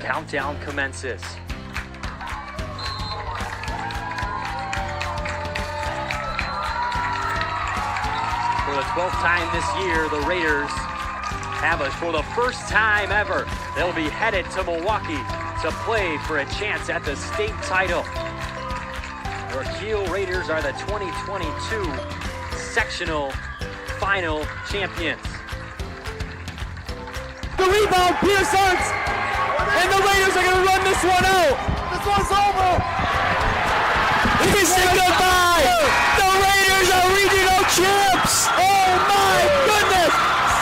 countdown commences. For the 12th time this year, the Raiders have us for the first time ever. They'll be headed to Milwaukee to play for a chance at the state title. Our Kiel Raiders are the 2022 sectional final champions. The rebound, Pierce Arts, and the Raiders are going to run this one out. This one's over. He said goodbye. The Raiders are regional champs. Oh my goodness.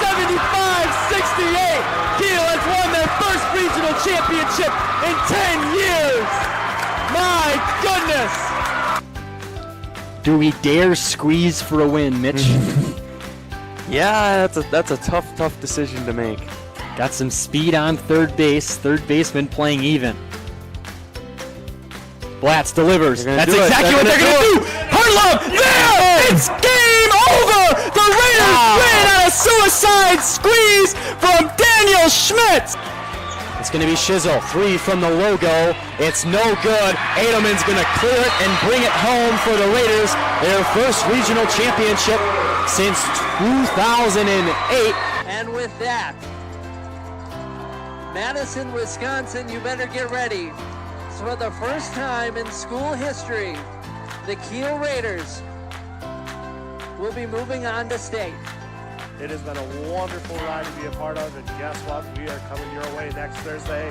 75-68. Kiel has won their first regional championship in 10 years. My goodness. Do we dare squeeze for a win, Mitch? Yeah, that's a tough decision to make. Got some speed on third base. Third baseman playing even. Blatz delivers. That's exactly what they're going to do. Harlem, there! It's game over! The Raiders win on a suicide squeeze from Daniel Schmidt. It's going to be Shizzle. 3 from the logo. It's no good. Edelman's going to clear it and bring it home for the Raiders. Their first regional championship since 2008. And with that, Madison, Wisconsin, you better get ready. So for the first time in school history, the Kiel Raiders will be moving on to state. It has been a wonderful ride to be a part of, and guess what? We are coming your way next Thursday,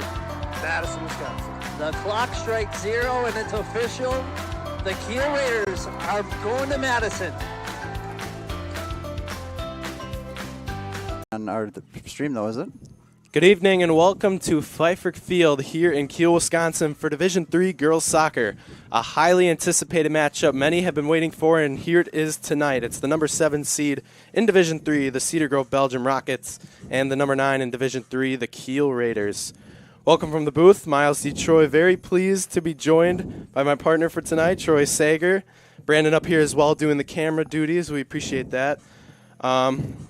Madison, Wisconsin. The clock strikes 0 and it's official. The Kiel Raiders are going to Madison. On our stream though, is it? Good evening and welcome to Pfeiffer Field here in Kiel, Wisconsin for Division III girls soccer. A highly anticipated matchup many have been waiting for, and here it is tonight. It's the number 7 seed in Division III, the Cedar Grove-Belgium Rockets, and the number 9 in Division III, the Kiel Raiders. Welcome from the booth, Miles D. Troy. Very pleased to be joined by my partner for tonight, Troy Sager. Brandon up here as well doing the camera duties. We appreciate that.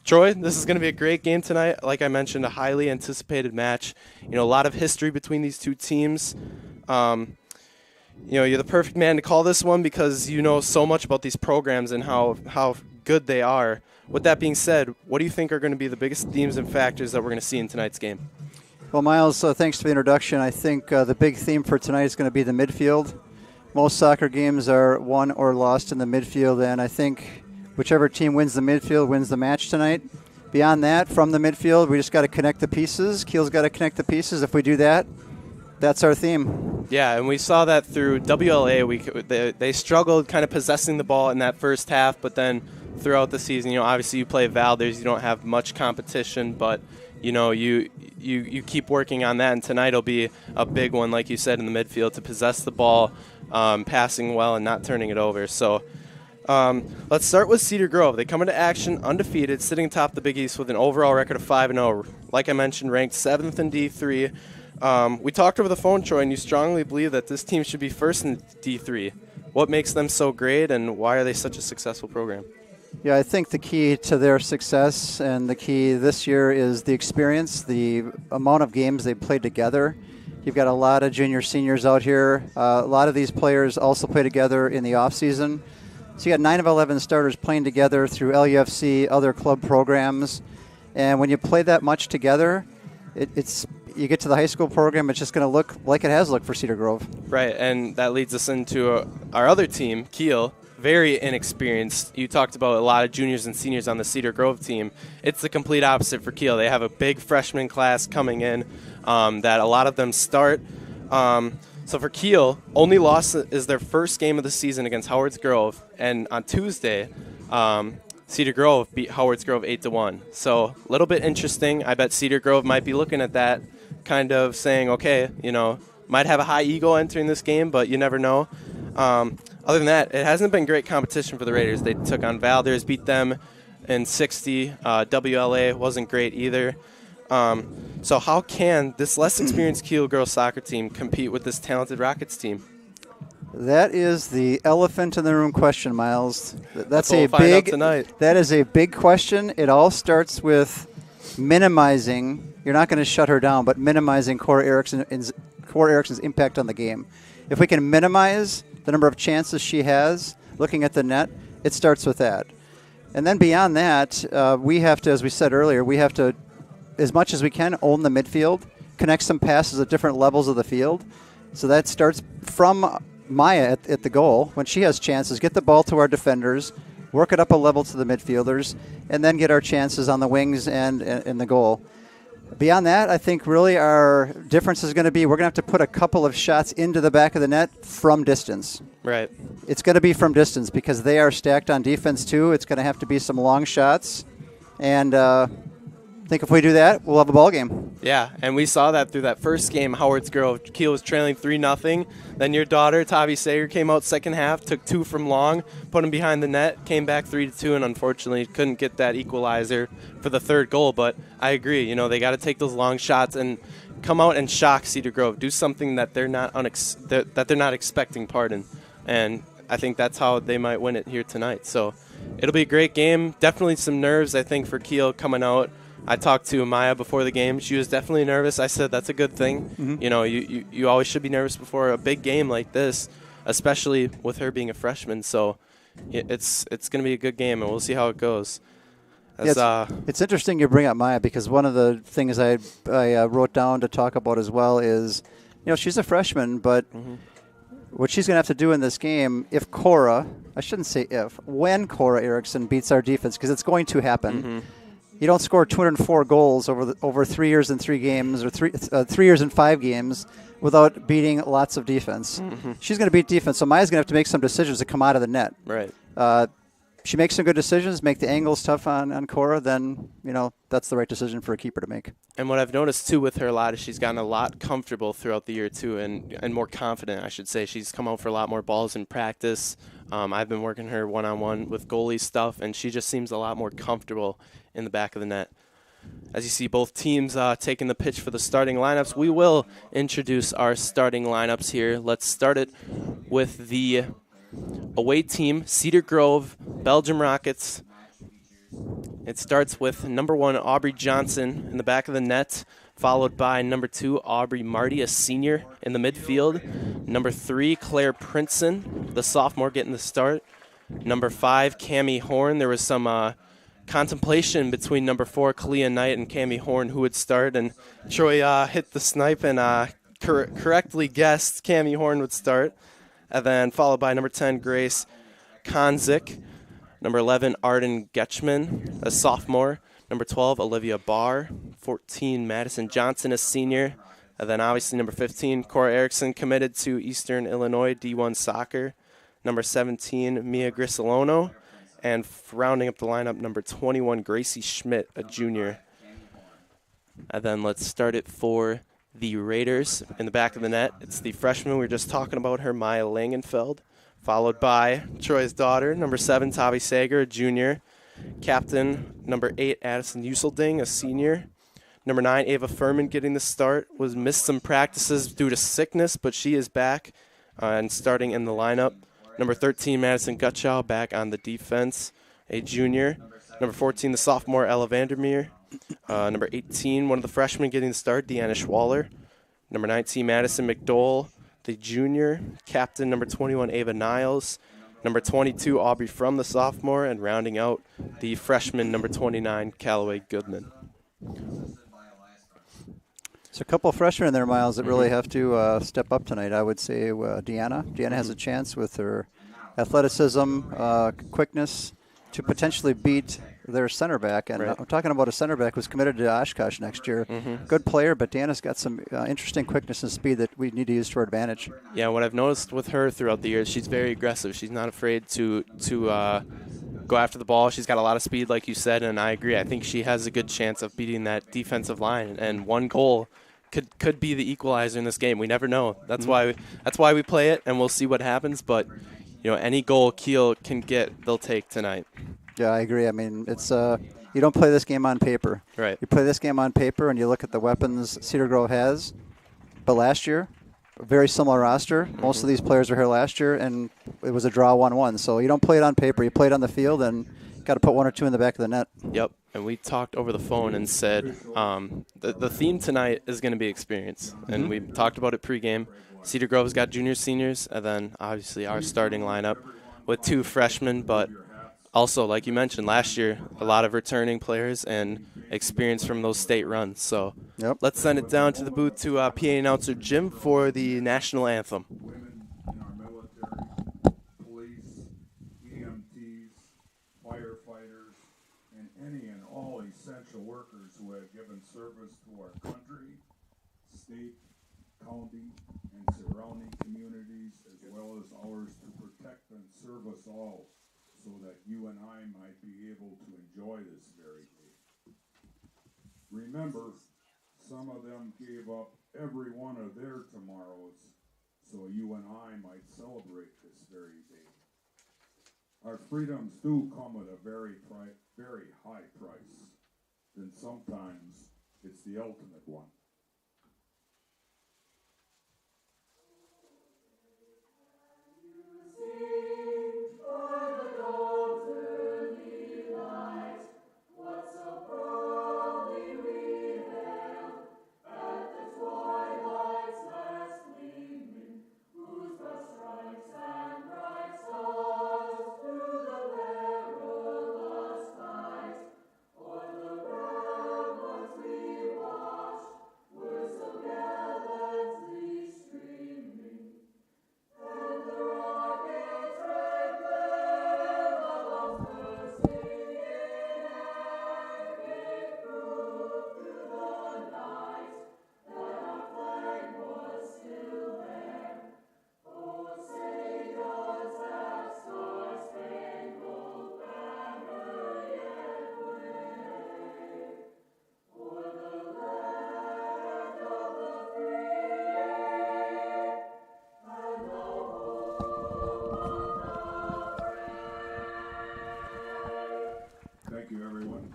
Troy, this is going to be a great game tonight. Like I mentioned, a highly anticipated match. You know, a lot of history between these two teams. You know, you're the perfect man to call this one because you know so much about these programs and how good they are. With that being said, what do you think are going to be the biggest themes and factors that we're going to see in tonight's game? Well, Miles, thanks for the introduction. I think the big theme for tonight is going to be the midfield. Most soccer games are won or lost in the midfield, and I think whichever team wins the midfield wins the match tonight. Beyond that, from the midfield, we just got to connect the pieces. Kiel's got to connect the pieces. If we do that, that's our theme. Yeah, and we saw that through WLA. They struggled kind of possessing the ball in that first half, but then throughout the season, you know, obviously you play Valdez, you don't have much competition, but you know, you keep working on that, and tonight will be a big one, like you said, in the midfield to possess the ball, passing well and not turning it over. So let's start with Cedar Grove. They come into action undefeated, sitting atop the Big East with an overall record of 5-0. Like I mentioned, ranked 7th in D3. We talked over the phone, Troy, and you strongly believe that this team should be first in D3. What makes them so great, and why are they such a successful program? Yeah, I think the key to their success and the key this year is the experience, the amount of games they've played together. You've got a lot of junior seniors out here. A lot of these players also play together in the offseason. So you got 9 of 11 starters playing together through LUFC, other club programs. And when you play that much together, you get to the high school program, it's just going to look like it has looked for Cedar Grove. Right, and that leads us into our other team, Kiel. Very inexperienced. You talked about a lot of juniors and seniors on the Cedar Grove team. It's the complete opposite for Kiel. They have a big freshman class coming in that a lot of them start. So for Kiel, only loss is their first game of the season against Howards Grove, and on Tuesday, Cedar Grove beat Howards Grove 8-1. So a little bit interesting. I bet Cedar Grove might be looking at that, kind of saying, okay, you know, might have a high ego entering this game, but you never know. Other than that, it hasn't been great competition for the Raiders. They took on Valdez, beat them in 60. WLA wasn't great either. So how can this less experienced Kiel girls soccer team compete with this talented Rockets team? That is the elephant in the room question, Miles. That is a big question. It all starts with minimizing. You're not going to shut her down, but minimizing Cora Erickson's impact on the game. If we can minimize the number of chances she has looking at the net, it starts with that. And then beyond that, we have to, as we said earlier, we have to, as much as we can, own the midfield, connect some passes at different levels of the field. So that starts from Maya at the goal. When she has chances, get the ball to our defenders, work it up a level to the midfielders, and then get our chances on the wings and in the goal. Beyond that, I think really our difference is going to be we're going to have to put a couple of shots into the back of the net from distance. Right. It's going to be from distance because they are stacked on defense too. It's going to have to be some long shots. And I think if we do that, we'll have a ball game. Yeah, and we saw that through that first game, Howard's Grove. Kiel was trailing 3-0. Then your daughter, Tavi Sager, came out second half, took 2 from long, put them behind the net, came back 3-2, and unfortunately couldn't get that equalizer for the third goal. But I agree, you know, they got to take those long shots and come out and shock Cedar Grove. Do something that they're not expecting. And I think that's how they might win it here tonight. So it'll be a great game. Definitely some nerves, I think, for Kiel coming out. I talked to Maya before the game. She was definitely nervous. I said that's a good thing. Mm-hmm. You know, you always should be nervous before a big game like this, especially with her being a freshman. So it's going to be a good game, and we'll see how it goes. It's interesting you bring up Maya because one of the things I wrote down to talk about as well is, you know, she's a freshman, but what she's going to have to do in this game, when Cora Erickson beats our defense, because it's going to happen. Mm-hmm. You don't score 204 goals over 3 years and 3 games, or 3 years and 5 games, without beating lots of defense. Mm-hmm. She's going to beat defense, so Maya's going to have to make some decisions to come out of the net. Right. She makes some good decisions, make the angles tough on Cora, then, you know, that's the right decision for a keeper to make. And what I've noticed, too, with her a lot is she's gotten a lot comfortable throughout the year, too, and more confident, I should say. She's come out for a lot more balls in practice. I've been working her one-on-one with goalie stuff, and she just seems a lot more comfortable in the back of the net. As you see both teams taking the pitch for the starting lineups, we will introduce our starting lineups here. Let's start it with the away team, Cedar Grove-Belgium Rockets. It starts with number 1, Aubrey Johnson in the back of the net, followed by number 2, Aubrey Marty, a senior in the midfield. Number 3, Claire Princeton, the sophomore, getting the start. Number 5, Cammie Horn. There was some contemplation between number 4, Kalia Knight, and Cammie Horn who would start, and Troy hit the snipe and correctly guessed Cammie Horn would start. And then followed by number 10, Grace Konzik. Number 11, Arden Getchman, a sophomore. Number 12, Olivia Barr. 14, Madison Johnson, a senior. And then obviously number 15, Cora Erickson, committed to Eastern Illinois D1 Soccer. Number 17, Mia Grisolono. And rounding up the lineup, number 21, Gracie Schmidt, a junior. And then let's start it for the Raiders in the back of the net. It's the freshman we were just talking about, her, Maya Langenfeld, followed by Troy's daughter, number 7, Tavi Sager, a junior. Captain, number 8, Addison Uselding, a senior. Number 9, Ava Furman, getting the start. Missed some practices due to sickness, but she is back and starting in the lineup. Number 13, Madison Gutschau, back on the defense, a junior. Number 14, the sophomore, Ella Vandermeer. Number 18, one of the freshmen getting the start, Deanna Schwaller. Number 19, Madison McDowell, the junior. Captain, number 21, Ava Niles. Number 22, Aubrey From, the sophomore. And rounding out the freshman, number 29, Callaway Goodman. So a couple of freshmen in there, Miles, that really have to step up tonight. I would say Deanna. Deanna has a chance with her athleticism, quickness, to potentially beat their center back. And I'm talking about a center back who's committed to Oshkosh next year. Mm-hmm. Good player, but Deanna's got some interesting quickness and speed that we need to use to our advantage. Yeah, what I've noticed with her throughout the years, she's very aggressive. She's not afraid to go after the ball. She's got a lot of speed, like you said, and I agree. I think she has a good chance of beating that defensive line, and one goal could be the equalizer in this game. We never know. That's why we play it, and we'll see what happens. But you know, any goal Kiel can get, they'll take tonight. Yeah, I agree. I mean, it's you don't play this game on paper. Right. You play this game on paper, and you look at the weapons Cedar Grove has. But last year, a very similar roster. Mm-hmm. Most of these players were here last year, and it was a draw 1-1. So you don't play it on paper. You play it on the field, and got to put one or two in the back of the net. Yep. And we talked over the phone and said the theme tonight is going to be experience. And we talked about it pregame. Cedar Grove's got juniors, seniors, and then obviously our starting lineup with 2 freshmen. But also, like you mentioned, last year, a lot of returning players and experience from those state runs. So let's send it down to the booth to PA announcer Jim for the national anthem. Women in our military, police, EMTs, firefighters, and any and all essential workers who have given service to our country, state, county, and surrounding communities, as well as ours, to protect and serve us all, so that you and I might be able to enjoy this very day. Remember, some of them gave up every one of their tomorrows so you and I might celebrate this very day. Our freedoms do come at a very high price, and sometimes it's the ultimate one. Thank you, everyone.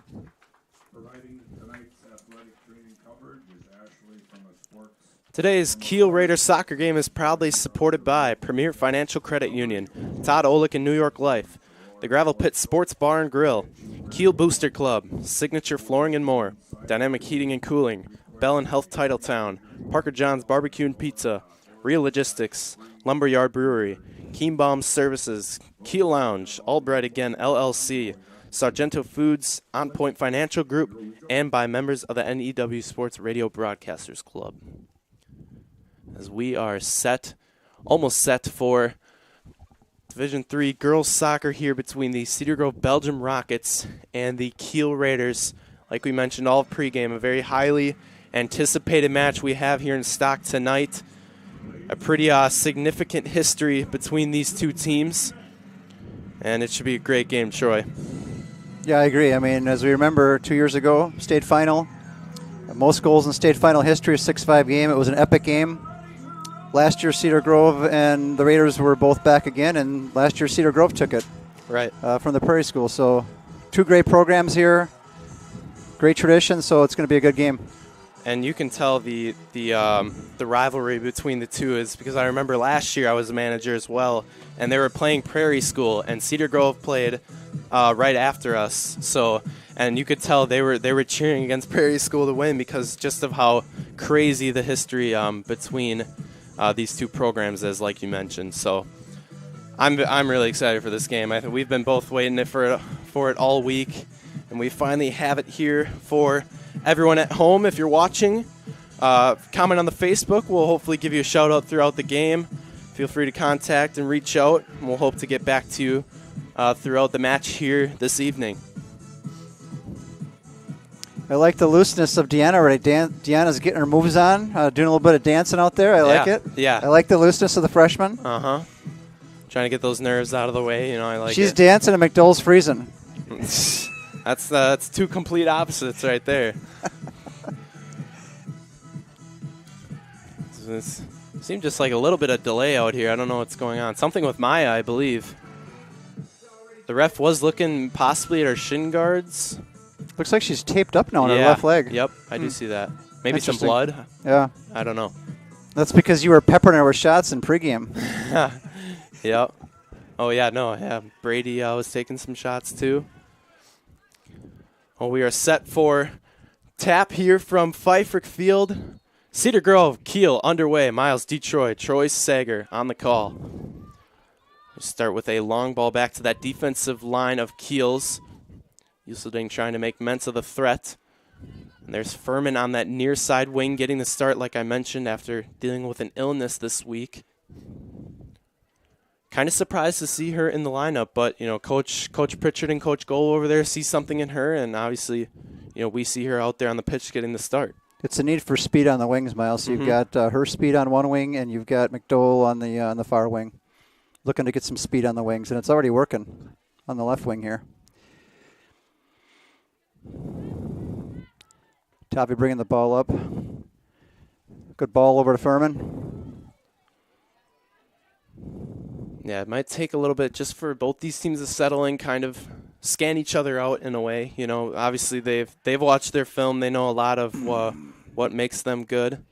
Providing tonight's athletic training coverage is Ashley from the Sports. Today's Kiel Raiders soccer game is proudly supported by Premier Financial Credit Union, Todd Olick and New York Life, the Gravel Pit Sports Bar and Grill, Kiel Booster Club, Signature Flooring and More, Dynamic Heating and Cooling, Bell and Health Titletown, Parker John's Barbecue and Pizza, Real Logistics, Lumberyard Brewery, Keembaum Services, Kiel Lounge, Albright Again LLC, Sargento Foods, On Point Financial Group, and by members of the NEW Sports Radio Broadcasters Club. As we are almost set for Division III girls soccer here between the Cedar Grove-Belgium Rockets and the Kiel Raiders. Like we mentioned all pregame, a very highly anticipated match we have here in stock tonight. A pretty significant history between these two teams, and it should be a great game, Troy. Yeah, I agree. I mean, as we remember, 2 years ago, state final, most goals in state final history, a 6-5 game. It was an epic game. Last year, Cedar Grove and the Raiders were both back again, and last year Cedar Grove took it from the Prairie School. So 2 great programs here, great tradition, so it's going to be a good game. And you can tell the rivalry between the two is because I remember last year I was a manager as well, and they were playing Prairie School, and Cedar Grove played right after us. So, and you could tell they were cheering against Prairie School to win because just of how crazy the history between these two programs is, like you mentioned. So, I'm really excited for this game. I think we've been both waiting for it all week, and we finally have it here for everyone at home. If you're watching, comment on the Facebook. We'll hopefully give you a shout out throughout the game. Feel free to contact and reach out, and we'll hope to get back to you throughout the match here this evening. I like the looseness of Deanna already. Deanna's getting her moves on, doing a little bit of dancing out there. I like it. Yeah. I like the looseness of the freshman. Uh-huh. Trying to get those nerves out of the way. I like She's it. dancing and McDowell's freezing. That's two complete opposites right there. It seemed just like a little bit of delay out here. I don't know what's going on. Something with Maya, I believe. The ref was looking possibly at her shin guards. Looks like she's taped up now on her left leg. Yep, I do see that. Maybe some blood. Yeah. I don't know. That's because you were peppering her with shots in pregame. Yep. Oh, yeah, no, yeah. Brady was taking some shots, too. Well, we are set for tap here from Pfeiffer Field. Cedar Grove, Kiel underway. Miles Detroit, Troy Sager on the call. We'll start with a long ball back to that defensive line of Kiel's. Uselding trying to make Mensa the threat. And there's Furman on that near side wing getting the start, like I mentioned, after dealing with an illness this week. Kind of surprised to see her in the lineup, but, you know, Coach Pritchard and Coach Goal over there see something in her, and obviously, you know, we see her out there on the pitch getting the start. It's a need for speed on the wings, Miles. So you've got her speed on one wing, and you've got McDowell on the far wing, looking to get some speed on the wings, and it's already working on the left wing here. Tavi bringing the ball up. Good ball over to Furman. Yeah, it might take a little bit just for both these teams to settle in, kind of scan each other out in a way. You know, obviously they've watched their film. They know a lot of what makes them good.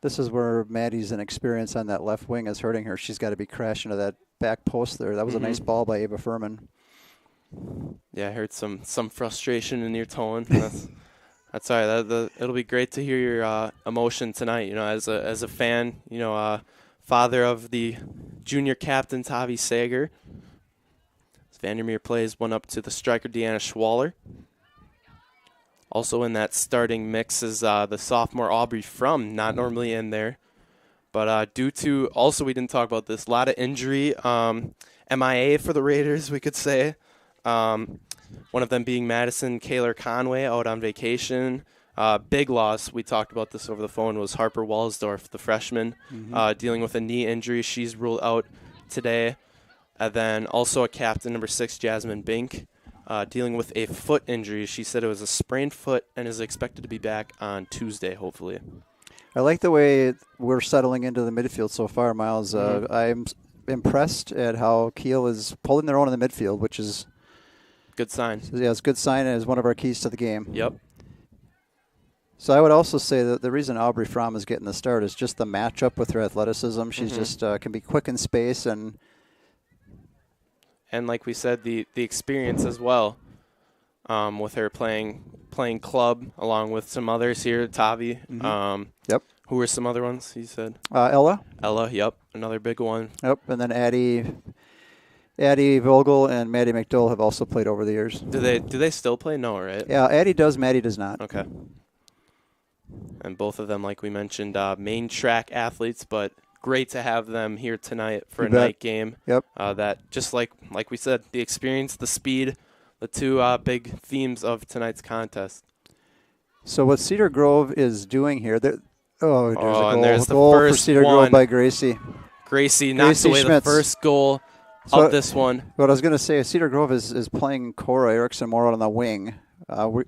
This is where Maddie's inexperience on that left wing is hurting her. She's got to be crashing to that back post there. That was a nice ball by Ava Furman. Yeah, I heard some frustration in your tone. That's all right. It'll be great to hear your emotion tonight. You know, as a fan, you know, father of the junior captain, Tavi Sager. Vandermeer plays one up to the striker, Deanna Schwaller. Also in that starting mix is the sophomore Aubrey Frum, not normally in there. But due to, also we didn't talk about this, a lot of injury, MIA for the Raiders, we could say. One of them being Madison Kaler Conway out on vacation. Big loss, we talked about this over the phone, was Harper Walsdorf, the freshman, dealing with a knee injury. She's ruled out today. And then also a captain, number 6, Jasmine Bink, dealing with a foot injury. She said it was a sprained foot and is expected to be back on Tuesday, hopefully. I like the way we're settling into the midfield so far, Miles. I'm impressed at how Kiel is pulling their own in the midfield, which is good sign. Yeah, it's a good sign and is one of our keys to the game. Yep. So I would also say that the reason Aubrey Fromm is getting the start is just the matchup with her athleticism. She's just can be quick in space and like we said, the experience as well, with her playing club along with some others here, Tavi. Yep. Who were some other ones you said? Ella. Ella, yep, another big one. Yep, and then Addie Vogel and Maddie McDowell have also played over the years. Do they still play? No, right? Yeah, Addie does, Maddie does not. Okay. And both of them, like we mentioned, main track athletes, but great to have them here tonight for a night game. Yep. That just like we said, the experience, the speed, the two big themes of tonight's contest. So what Cedar Grove is doing here, there's a goal. And there's the goal first for Cedar one. Grove by Gracie. Gracie knocks away Schmitz. the first goal of this one. What I was going to say, Cedar Grove is playing Cora Erickson more out on the wing.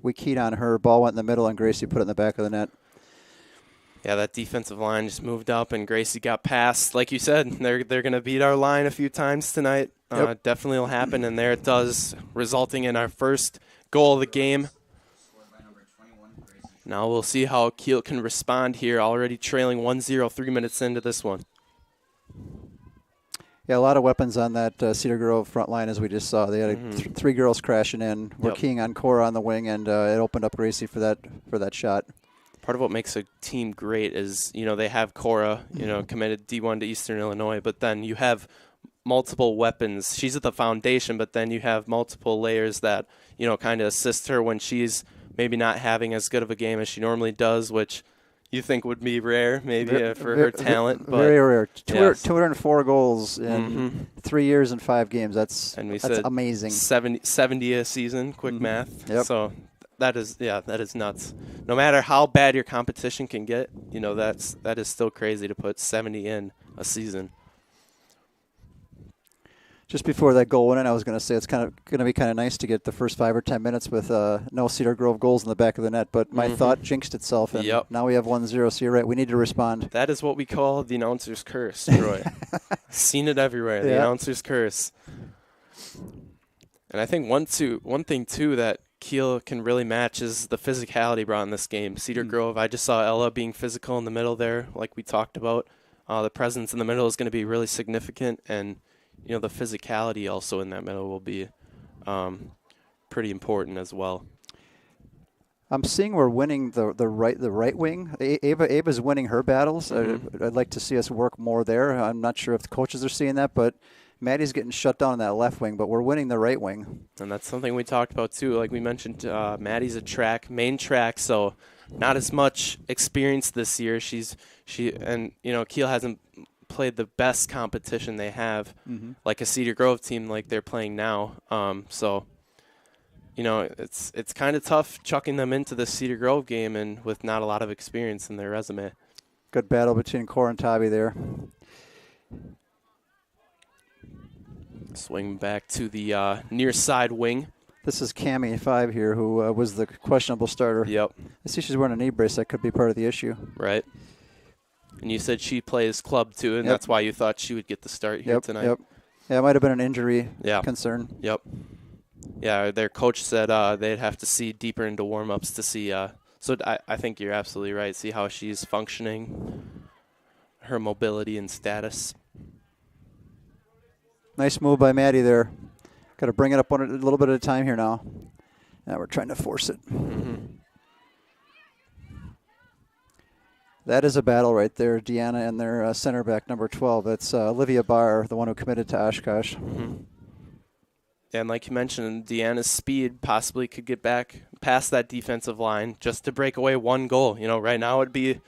We keyed on her. Ball went in the middle, and Gracie put it in the back of the net. Yeah, that defensive line just moved up, and Gracie got past. Like you said, they're going to beat our line a few times tonight. Yep. Definitely will happen, and there it does, resulting in our first goal of the game. Now we'll see how Kiel can respond here, already trailing 1-0 3 minutes into this one. Yeah, a lot of weapons on that Cedar Grove front line, as we just saw. They had 3 girls crashing in. We're keying on Cora on the wing, and it opened up Gracie for that shot. Part of what makes a team great is, you know, they have Cora, you know, committed D1 to Eastern Illinois, but then you have multiple weapons. She's at the foundation, but then you have multiple layers that, you know, kind of assist her when she's maybe not having as good of a game as she normally does, which you think would be rare, maybe, for her talent. But very rare. Yes. 204 goals in 3 years and 5 games. That's amazing. 70 a season, quick math. Yep. So that is nuts. No matter how bad your competition can get, you know, that is still crazy to put 70 in a season. Just before that goal went in, I was going to say it's kind of going to be kind of nice to get the first 5 or 10 minutes with no Cedar Grove goals in the back of the net. But my thought jinxed itself, and now we have 1-0. So you're right, we need to respond. That is what we call the announcer's curse, Troy. Seen it everywhere, the announcer's curse. And I think one thing too that Kiel can really match is the physicality brought in this game. Cedar Grove, I just saw Ella being physical in the middle there, like we talked about. The presence in the middle is going to be really significant, and you know, the physicality also in that middle will be pretty important as well. I'm seeing we're winning the right wing. Ava's winning her battles. I'd like to see us work more there. I'm not sure if the coaches are seeing that, but Maddie's getting shut down in that left wing, but we're winning the right wing. And that's something we talked about too. Like we mentioned, Maddie's a main track, so not as much experience this year. And Kiel hasn't played the best competition they have, like a Cedar Grove team like they're playing now. So it's kind of tough chucking them into the Cedar Grove game and with not a lot of experience in their resume. Good battle between Cora and Tabby there. Swing back to the near side wing. This is Cammie 5 here, who was the questionable starter. Yep. I see she's wearing a knee brace. That could be part of the issue. Right. And you said she plays club too, and that's why you thought she would get the start here tonight. Yep. Yeah, it might have been an injury concern. Yep. Yeah, their coach said they'd have to see deeper into warm-ups to see. So I think you're absolutely right. See how she's functioning, her mobility and status. Nice move by Maddie there. Got to bring it up a little bit at a time here now. Now we're trying to force it. That is a battle right there, Deanna and their center back, number 12. That's Olivia Barr, the one who committed to Oshkosh. And like you mentioned, Deanna's speed possibly could get back past that defensive line just to break away one goal. Right now would be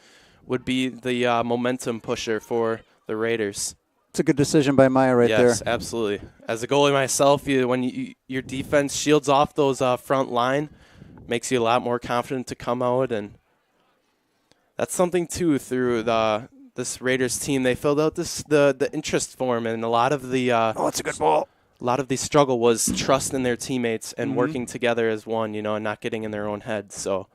the momentum pusher for the Raiders. It's a good decision by Maya there. Yes, absolutely. As a goalie myself, when your defense shields off those front line, makes you a lot more confident to come out, and that's something too through this Raiders team. They filled out the interest form, and a lot of the it's a good ball. A lot of the struggle was trust in their teammates and working together as one, and not getting in their own heads. So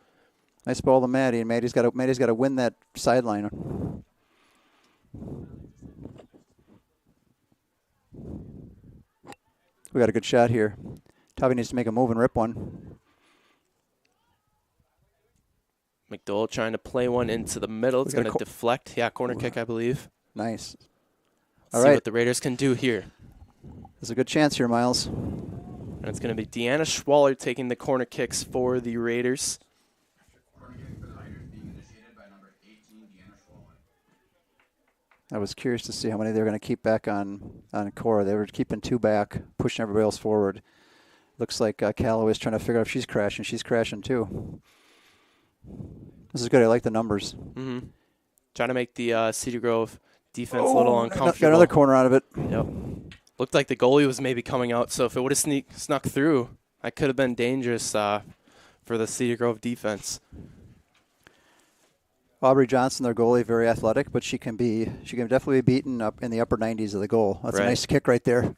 nice ball to Maddie, and Maddie's got to win that sideline. We got a good shot here. Tabby needs to make a move and rip one. McDowell trying to play one into the middle. It's going to deflect. Yeah, corner kick, I believe. Nice. Let's see what the Raiders can do here. There's a good chance here, Miles. And it's going to be Deanna Schwaller taking the corner kicks for the Raiders. I was curious to see how many they were going to keep back on Cora. They were keeping 2 back, pushing everybody else forward. Looks like Callaway's trying to figure out if she's crashing. She's crashing too. This is good. I like the numbers. Trying to make the Cedar Grove defense a little uncomfortable. Got another corner out of it. Yep. Looked like the goalie was maybe coming out, so if it would have snuck through, that could have been dangerous for the Cedar Grove defense. Aubrey Johnson, their goalie, very athletic, but she can definitely be beaten up in the upper 90s of the goal. That's a nice kick right there.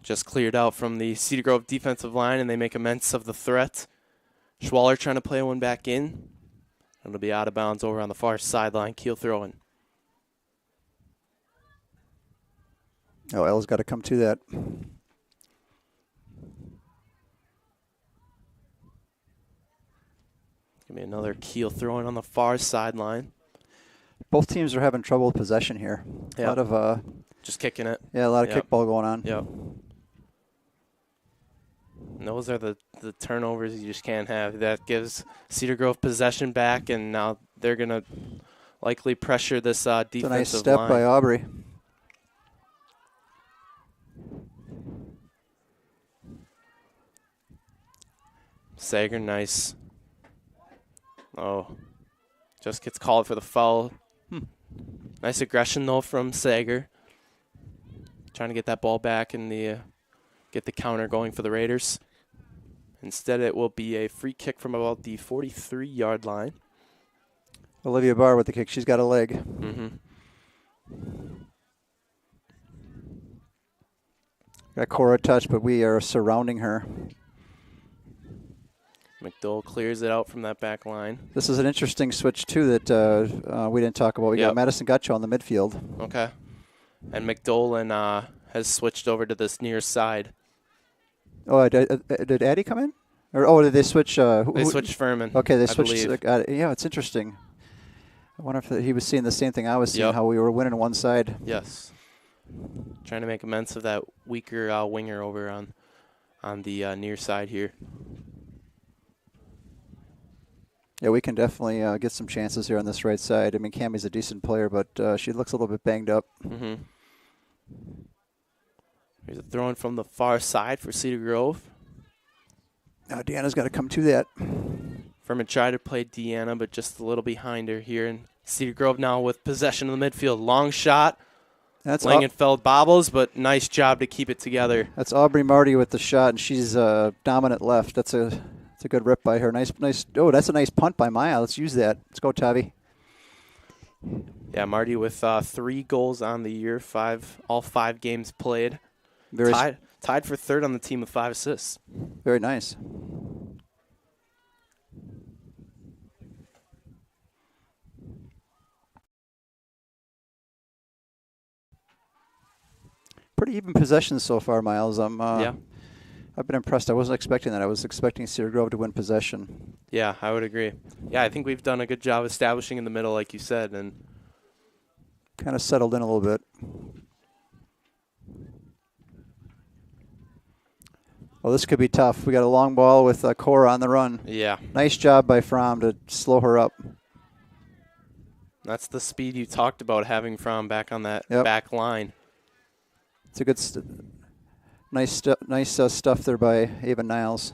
Just cleared out from the Cedar Grove defensive line, and they make immense of the threat. Schwaller trying to play one back in. It'll be out of bounds over on the far sideline. Kiel throwing. Oh, Elle's got to come to that. Give me another Kiel throwing on the far sideline. Both teams are having trouble with possession here. A lot of just kicking it. Yeah, a lot of kickball going on. Yep. And those are the turnovers you just can't have. That gives Cedar Grove possession back, and now they're going to likely pressure this defensive line. It's a nice step by Aubrey. Sager, nice. Oh, just gets called for the foul. Nice aggression, though, from Sager. Trying to get that ball back and get the counter going for the Raiders. Instead, it will be a free kick from about the 43-yard line. Olivia Barr with the kick. She's got a leg. Got Cora touch, but we are surrounding her. McDowell clears it out from that back line. This is an interesting switch, too, that we didn't talk about. We got Madison Gutcho on the midfield. Okay. And McDowell has switched over to this near side. Oh, did Addie come in? Or did they switch? They switched Furman. Okay, they switched. Yeah, it's interesting. I wonder if he was seeing the same thing I was seeing, how we were winning one side. Yes. Trying to make immense of that weaker winger over on the near side here. Yeah, we can definitely get some chances here on this right side. I mean, Cammie's a decent player, but she looks a little bit banged up. Mm-hmm. Here's a throw in from the far side for Cedar Grove. Now Deanna's got to come to that. Furman tried to play Deanna, but just a little behind her here. And Cedar Grove now with possession in the midfield. Long shot. That's Langenfeld bobbles, but nice job to keep it together. That's Aubrey Marty with the shot, and she's dominant left. That's a good rip by her. Nice. Oh, that's a nice punt by Maya. Let's use that. Let's go, Tavi. Yeah, Marty with 3 goals on the year, all 5 games played. Tied for third on the team with 5 assists. Very nice. Pretty even possessions so far, Miles. Yeah. I've been impressed. I wasn't expecting that. I was expecting Cedar Grove to win possession. Yeah, I would agree. Yeah, I think we've done a good job establishing in the middle, like you said, and kind of settled in a little bit. Well, this could be tough. We got a long ball with Cora on the run. Yeah. Nice job by Fromm to slow her up. That's the speed you talked about having Fromm back on that back line. It's a good, nice stuff there by Ava Niles.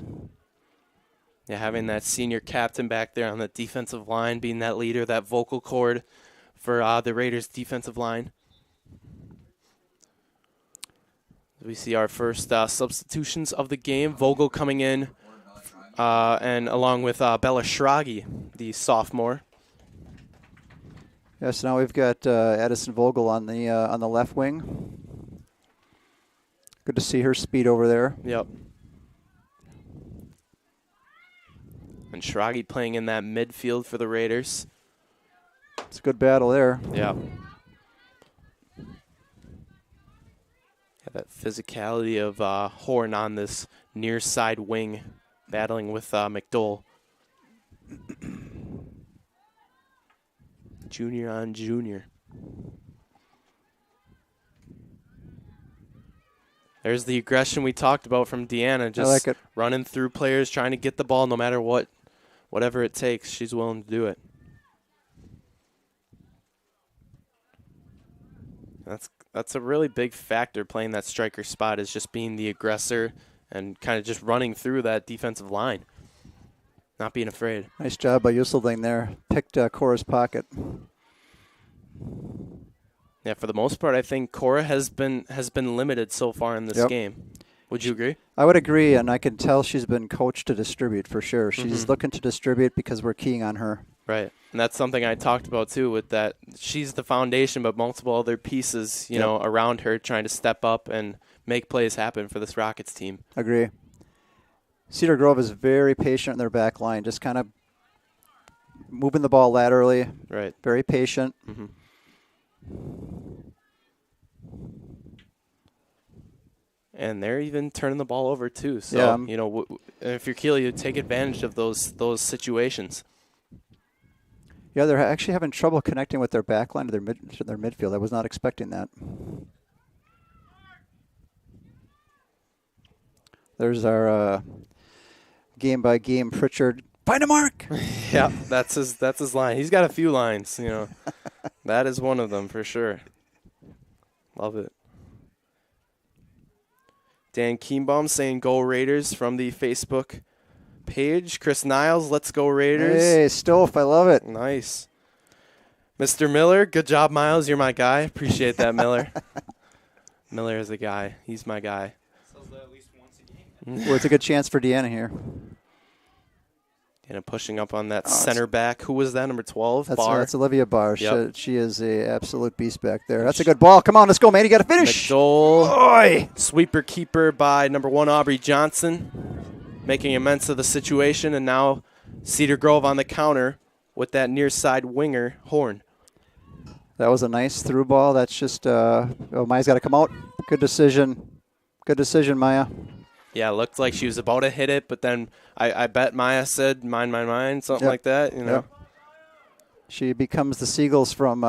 Yeah, having that senior captain back there on the defensive line, being that leader, that vocal cord for the Raiders' defensive line. We see our first substitutions of the game. Vogel coming in, and along with Bella Schragi, the sophomore. Yes, now we've got Addison Vogel on the left wing. Good to see her speed over there. Yep. And Schragi playing in that midfield for the Raiders. It's a good battle there. Yeah. That physicality of Horn on this near side wing, battling with McDowell. Junior on junior. There's the aggression we talked about from Deanna, just running through players, trying to get the ball no matter what, whatever it takes. She's willing to do it. That's a really big factor playing that striker spot, is just being the aggressor and kind of just running through that defensive line, not being afraid. Nice job by Yusselding there. Picked Cora's pocket. Yeah, for the most part, I think Cora has been limited so far in this game. Would you agree? I would agree, and I can tell she's been coached to distribute for sure. She's looking to distribute because we're keying on her. Right, and that's something I talked about too, with that she's the foundation, but multiple other pieces, you know, around her trying to step up and make plays happen for this Rockets team. Agree. Cedar Grove is very patient in their back line, just kind of moving the ball laterally. Right. Very patient. And they're even turning the ball over too. So, you know, if you're Kiel, you take advantage of those situations. Yeah, they're actually having trouble connecting with their back line to their midfield. I was not expecting that. There's our game-by-game Pritchard. Find a mark! Yeah, that's his line. He's got a few lines, you know. That is one of them for sure. Love it. Dan Kienbaum saying go Raiders from the Facebook page. Chris Niles, let's go Raiders. Hey, Stoff, I love it. Nice. Mr. Miller, good job, Miles. You're my guy. Appreciate that, Miller. Miller is a guy. He's my guy. At least once a game. Well, it's a good chance for Deanna here. And pushing up on that center back. Who was that, number 12? That's Olivia Barr. Yep. She is a absolute beast back there. That's a good ball. Come on, let's go, man. You got to finish. McDowell. Sweeper keeper by number 1, Aubrey Johnson, making immense of the situation. And now Cedar Grove on the counter with that near side winger, Horn. That was a nice through ball. That's just, Maya's got to come out. Good decision. Good decision, Maya. Yeah, it looked like she was about to hit it, but then I bet Maya said, mine, something like that, you know. Yep. She becomes the seagulls from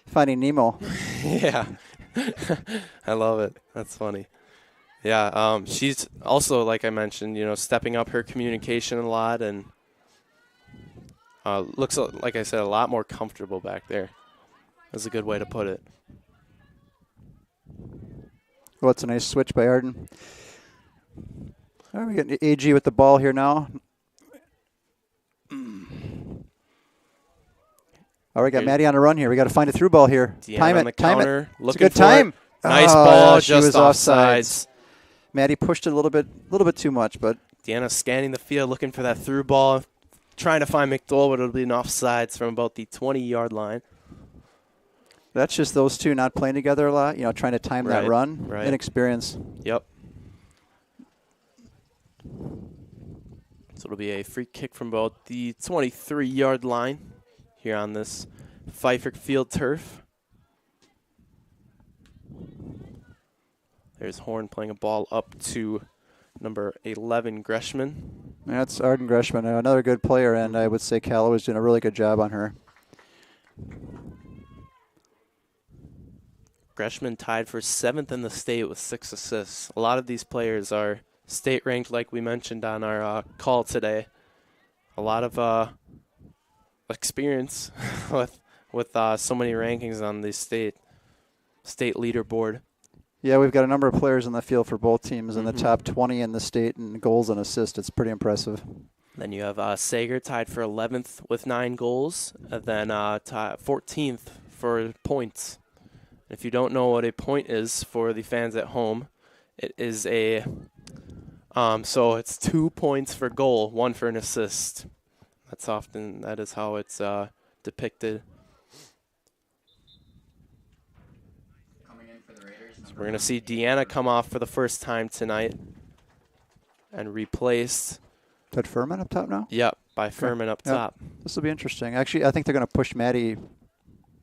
Finding Nemo. Yeah. I love it. That's funny. Yeah, she's also, like I mentioned, stepping up her communication a lot and looks, like I said, a lot more comfortable back there. That's a good way to put it. Well, it's a nice switch by Arden. All right, we got AG with the ball here now. All right, we got Maddie on a run here. We got to find a through ball here. Deanna Time on it. the Time counter, it. It's a looking good for time. it. Nice Oh, ball, she was just offsides. Maddie pushed it a little bit too much, but Deanna scanning the field, looking for that through ball, trying to find McDowell, but it'll be an offsides from about the 20-yard line. that's just those two not playing together a lot, trying to time that run. Right. Inexperience. Yep. So it'll be a free kick from about the 23-yard line here on this Pfeiffer Field turf. There's Horn playing a ball up to number 11, Greshman. That's Arden Greshman, another good player, and I would say Callaway's doing a really good job on her. Greshman tied for 7th in the state with 6 assists. A lot of these players are state ranked, like we mentioned on our call today. A lot of experience with so many rankings on the state leaderboard. Yeah, we've got a number of players in the field for both teams in the top 20 in the state in goals and assists. It's pretty impressive. Then you have Sager tied for 11th with 9 goals, and then 14th for points. If you don't know what a point is for the fans at home, it is so it's 2 points for goal, 1 for an assist. That is how it's depicted. So we're going to see Deanna come off for the first time tonight and replaced. Is that Furman up top now? Yep, by Furman up top. This will be interesting. Actually, I think they're going to push Maddie.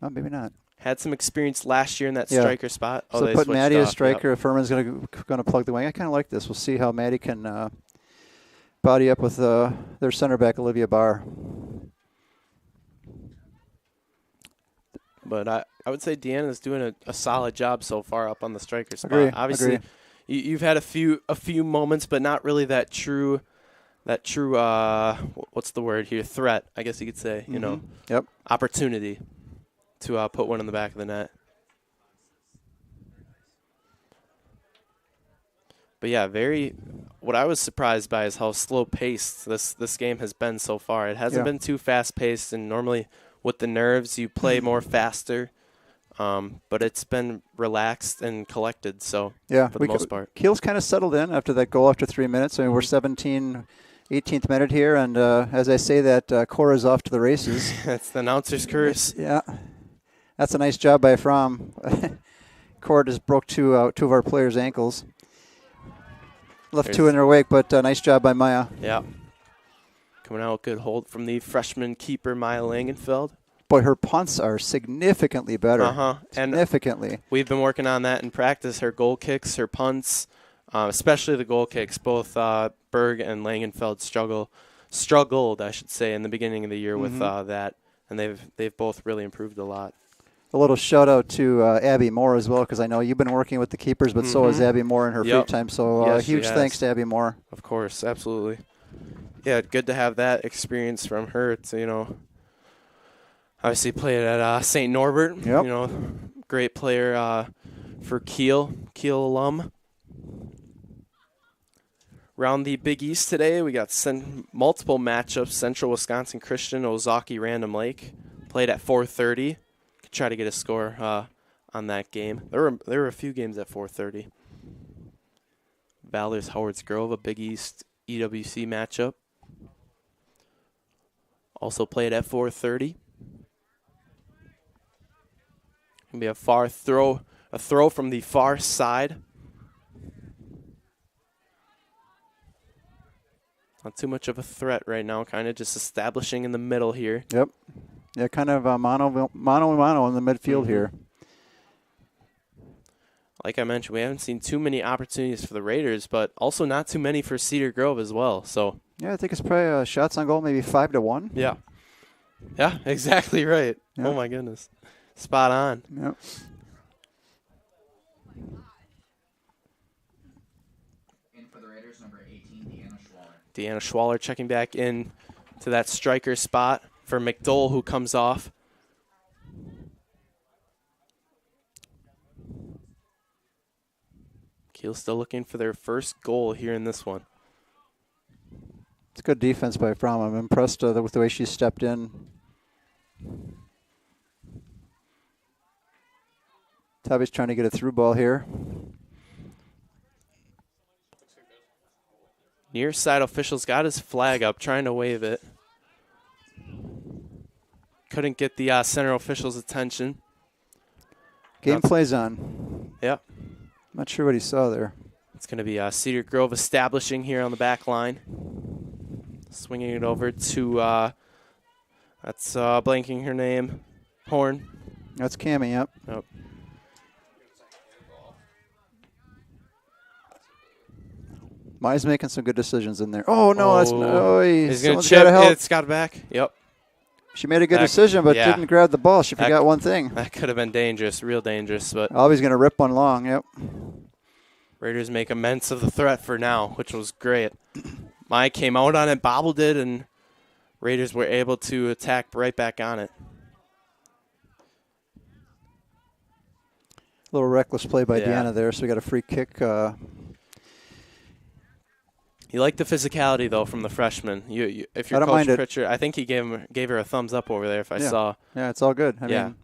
Oh, maybe not. Had some experience last year in that striker spot. So they put switched Maddie as off. striker. Yep. Furman's going to plug the wing. I kind of like this. We'll see how Maddie can body up with their center back, Olivia Barr. But I would say Deanna's doing a solid job so far up on the striker spot. Agree. Obviously, you've had a few moments, but not really that true. What's the word here? Threat, I guess you could say. Yep. Opportunity to put one in the back of the net. But yeah, what I was surprised by is how slow paced this game has been so far. It hasn't been too fast paced, and normally with the nerves you play more faster. But it's been relaxed and collected, so for the most part. Kiel's kind of settled in after that goal after 3 minutes. I mean, we're 18th minute here, and as I say that, Cora's off to the races. That's the announcer's curse. Yeah. That's a nice job by Fromm. Cora just broke two of our players' ankles. Left two in her wake, but nice job by Maya. Yeah. Coming out, good hold from the freshman keeper, Maya Langenfeld. Boy, her punts are significantly better. Significantly. And we've been working on that in practice. Her goal kicks, her punts, especially the goal kicks. Both Berg and Langenfeld struggled, I should say, in the beginning of the year with that, and they've both really improved a lot. A little shout out to Abby Moore as well, because I know you've been working with the keepers, but so has Abby Moore in her free time. So huge thanks to Abby Moore. Of course, absolutely. Yeah, good to have that experience from her. To obviously played at St. Norbert. Yep. Great player for Kiel alum. Around the Big East today, we got multiple matchups. Central Wisconsin Christian, Ozaki Random Lake. Played at 4:30. Could try to get a score on that game. There were a few games at 4:30. Valor's Howards Grove, a Big East EWC matchup. Also played at 4:30. Gonna be a throw from the far side. Not too much of a threat right now, kind of just establishing in the middle here. Yep. Yeah, kind of mano in the midfield here. Like I mentioned, we haven't seen too many opportunities for the Raiders, but also not too many for Cedar Grove as well. So yeah, I think it's probably shots on goal, maybe 5-1. Yeah. Yeah, exactly right. Yep. Oh my goodness. Spot on. Yep. Deanna Schwaller checking back in to that striker spot for McDowell, who comes off. Kiel still looking for their first goal here in this one. It's good defense by Fromm. I'm impressed with the way she stepped in. Tabby's trying to get a through ball here. Near side official's got his flag up, trying to wave it. Couldn't get the center official's attention. Game plays on. Yep. Not sure what he saw there. It's going to be Cedar Grove establishing here on the back line. Swinging it over to, that's blanking her name, Horn. That's Cammie, yep. Yep. Maya's making some good decisions in there. Oh, no, that's no. He's going to chip. It's got back. Yep. She made a good decision, but didn't grab the ball. She forgot one thing. That could have been dangerous, real dangerous. But Albie's going to rip one long, yep. Raiders make immense of the threat for now, which was great. Maya came out on it, bobbled it, and Raiders were able to attack right back on it. A little reckless play by Deanna there, so we got a free kick. You like the physicality, though, from the freshman. If you're Coach Pritchard, I think he gave her a thumbs up over there if I saw. Yeah, it's all good. I mean,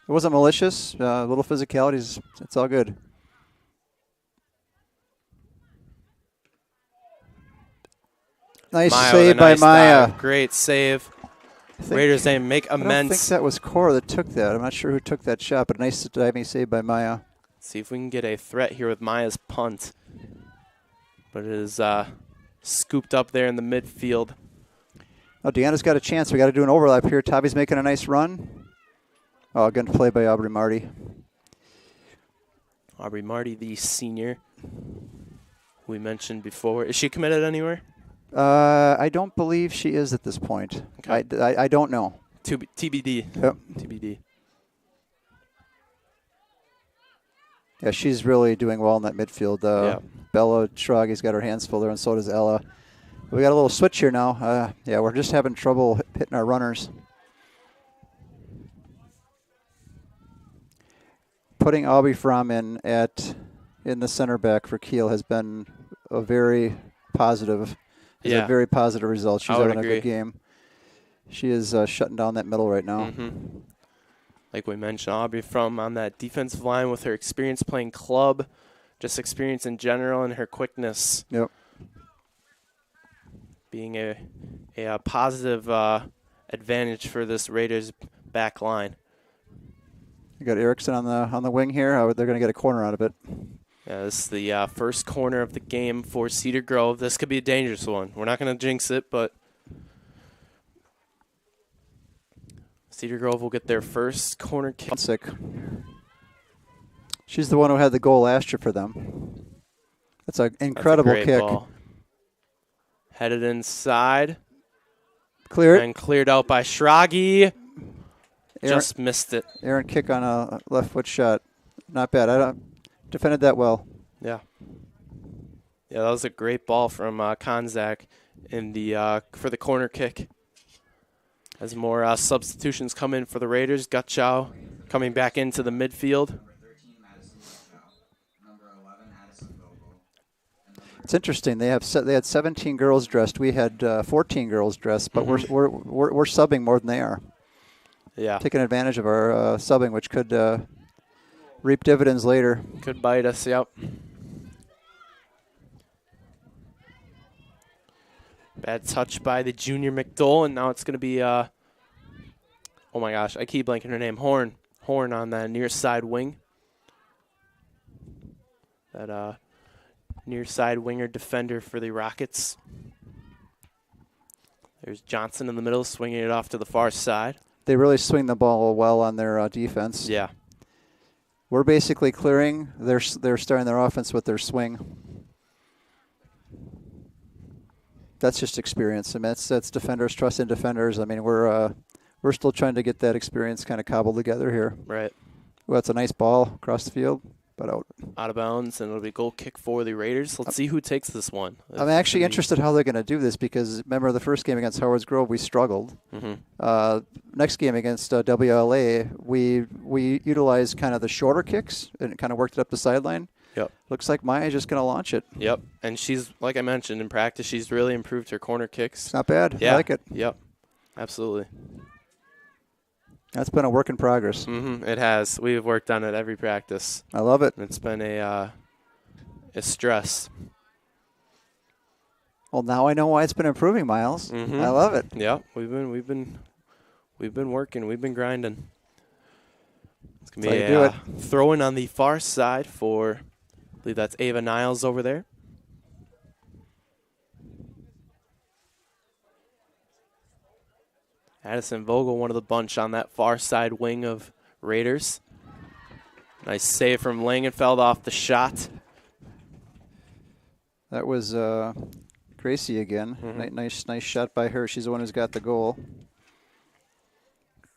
it wasn't malicious. A little physicality, it's all good. Nice save by Maya. Dive. Great save. Raiders they make immense. I don't think that was Cora that took that. I'm not sure who took that shot, but a nice diving save by Maya. See if we can get a threat here with Maya's punt. But it is scooped up there in the midfield. Oh, Deanna's got a chance. We got to do an overlap here. Tabby's making a nice run. Oh, good play by Aubrey Marty. Aubrey Marty, the senior we mentioned before. Is she committed anywhere? I don't believe she is at this point. Okay. I don't know. TBD. Yep. TBD. Yeah, she's really doing well in that midfield. Bella Schraggy's got her hands full there, and so does Ella. We got a little switch here now. We're just having trouble hitting our runners. Putting Aubrey Fromm in the center back for Kiel has been a very positive. A very positive result. She's having a good game. She is shutting down that middle right now. Mm-hmm. Like we mentioned, Aubrey Fromm on that defensive line with her experience playing club, just experience in general, and her quickness. Yep. Being a positive advantage for this Raiders back line. You got Erickson on the wing here. They're going to get a corner out of it. Yeah, this is the first corner of the game for Cedar Grove. This could be a dangerous one. We're not going to jinx it, but Cedar Grove will get their first corner kick. Sick. She's the one who had the goal last year for them. That's an incredible kick. Ball. Headed inside. Cleared. And cleared out by Schraggy. Just missed it. Aaron kick on a left foot shot. Not bad. Defended that well. Yeah. Yeah, that was a great ball from Konzak in the for the corner kick. As more substitutions come in for the Raiders, Gutchow coming back into the midfield. It's interesting. They had 17 girls dressed. We had 14 girls dressed, but we're subbing more than they are. Yeah, taking advantage of our subbing, which could reap dividends later. Could bite us. Yep. Bad touch by the junior McDowell, and now it's going to be, oh my gosh, I keep blanking her name, Horn on the near side wing. That near side winger defender for the Rockets. There's Johnson in the middle, swinging it off to the far side. They really swing the ball well on their defense. Yeah. We're basically clearing. They're starting their offense with their swing. That's just experience. I mean, that's defenders trusting defenders. I mean, we're still trying to get that experience kind of cobbled together here. Right. Well, that's a nice ball across the field, but out. out of bounds, and it'll be a goal kick for the Raiders. Let's see who takes this one. I'm actually interested how they're going to do this because remember the first game against Howard's Grove we struggled. Next game against WLA we utilized kind of the shorter kicks and it kind of worked it up the sideline. Yep. Looks like Maya's just going to launch it. Yep. And she's, like I mentioned, in practice, she's really improved her corner kicks. It's not bad. Yeah. I like it. Yep. Absolutely. That's been a work in progress. It has. We've worked on it every practice. I love it. It's been a stress. Well, now I know why it's been improving, Miles. I love it. Yeah, we've been working. We've been grinding. It's gonna be a throw-in on the far side for, I believe that's Ava Niles over there. Addison Vogel, one of the bunch on that far side wing of Raiders. Nice save from Langenfeld off the shot. That was Gracie again. Nice shot by her. She's the one who's got the goal.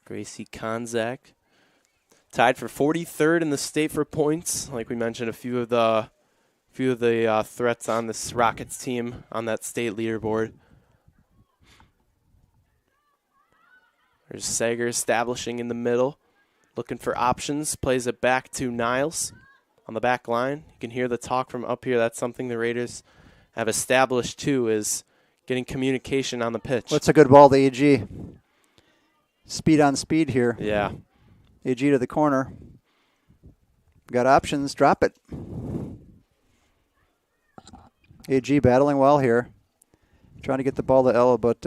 Gracie Konzak. Tied for 43rd in the state for points. Like we mentioned, a few of the threats on this Rockets team on that state leaderboard. There's Sager establishing in the middle, looking for options. Plays it back to Niles on the back line. You can hear the talk from up here. That's something the Raiders have established too, is getting communication on the pitch. What's a good ball to AG? Speed on speed here. Yeah. AG to the corner. Got options. Drop it. AG battling well here. Trying to get the ball to Ella, but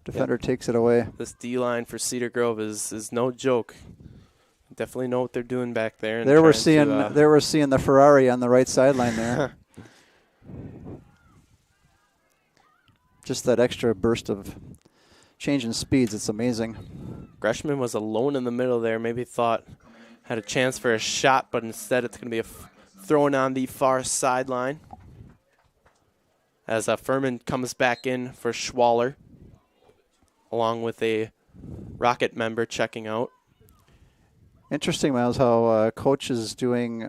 defender takes it away. This D-line for Cedar Grove is no joke. Definitely know what they're doing back there. There we're seeing the Ferrari on the right sideline there. Just that extra burst of change in speeds. It's amazing. Greshman was alone in the middle there. Maybe thought had a chance for a shot, but instead it's going to be thrown on the far sideline. As Furman comes back in for Schwaller, along with a Rocket member checking out. Interesting, Miles, how Coach is doing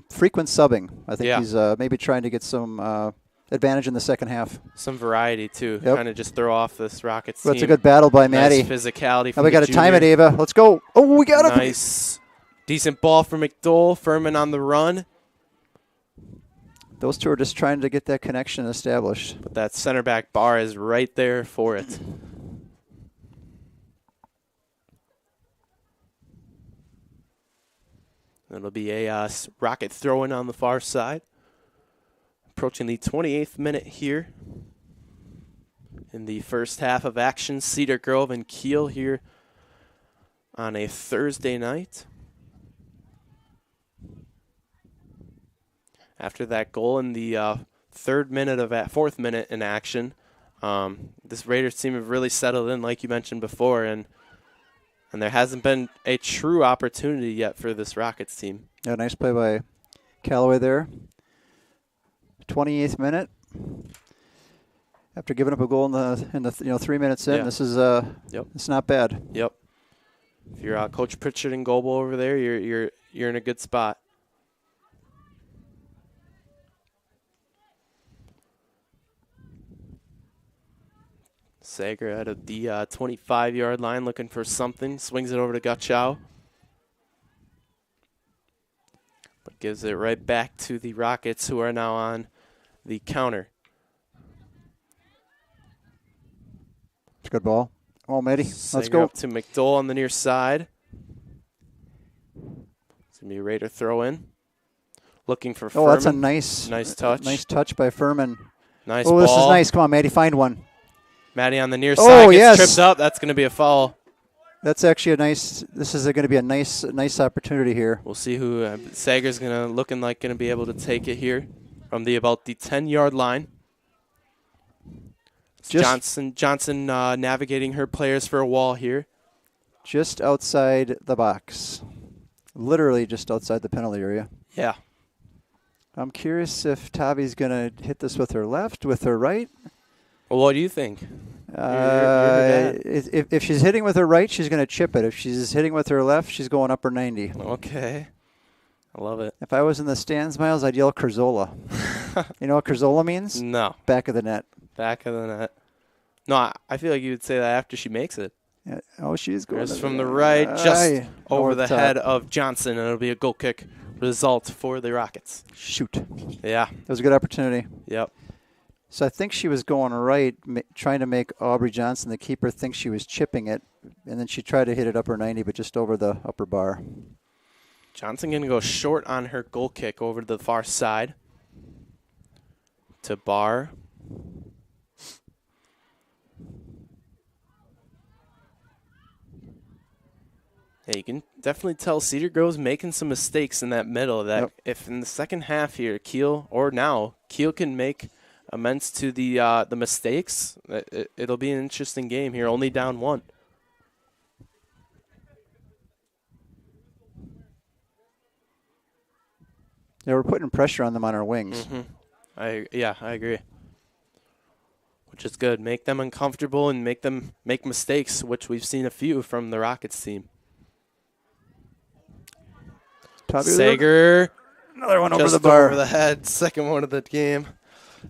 frequent subbing. I think he's maybe trying to get some advantage in the second half. Some variety, too. Yep. Kind of just throw off this Rockets team. That's a good battle by Maddie. Nice physicality from Now we got to time it, Ava. Let's go. Oh, we got it. Nice. Decent ball for McDowell. Furman on the run. Those two are just trying to get that connection established. But that center back bar is right there for it. It'll be a Rocket throw-in on the far side. Approaching the 28th minute here in the first half of action. Cedar Grove and Kiel here on a Thursday night. After that goal in the fourth minute in action, this Raiders team have really settled in, like you mentioned before, and there hasn't been a true opportunity yet for this Rockets team. Yeah, nice play by Callaway there. 28th minute. After giving up a goal in the 3 minutes in, this is it's not bad. Yep. If you're Coach Pritchard and Goebel over there, you're in a good spot. Sager out of the 25-yard line looking for something. Swings it over to Gutchow. But gives it right back to the Rockets, who are now on the counter. It's a good ball. Oh, Maddie, let's go. Up to McDowell on the near side. It's going to be a Raider throw in. Looking for Furman. Oh, that's a nice touch. Nice touch by Furman. Nice ball. Oh, this is nice. Come on, Maddie, find one. Maddie on the near side gets tripped up. That's going to be a foul. That's actually a nice. This is going to be a nice opportunity here. We'll see who Sager's going to be able to take it here from about the 10-yard line. Johnson navigating her players for a wall here. Just outside the box, literally just outside the penalty area. Yeah. I'm curious if Tavi's going to hit this with her left, with her right. Well, what do you think? If she's hitting with her right, she's going to chip it. If she's hitting with her left, she's going upper 90. Okay. I love it. If I was in the stands, Miles, I'd yell Curzola. You know what Curzola means? No. Back of the net. Back of the net. No, I feel like you would say that after she makes it. Yeah. Oh, she's going. There's from the right, just over the top. head of Johnson, and it'll be a goal kick result for the Rockets. Shoot. Yeah. That was a good opportunity. Yep. So I think she was going right, trying to make Aubrey Johnson, the keeper, think she was chipping it, and then she tried to hit it upper 90, but just over the upper bar. Johnson going to go short on her goal kick over to the far side to Barr. Yeah, you can definitely tell Cedar Grove's making some mistakes in that middle. That if in the second half here, Kiel can make amends to the mistakes. It'll be an interesting game here. Only down 1. Yeah, we're putting pressure on them on our wings. Mm-hmm. I agree. Which is good. Make them uncomfortable and make them make mistakes, which we've seen a few from the Rockets team. Sager. Another one over just the bar. Over the head. Second one of the game.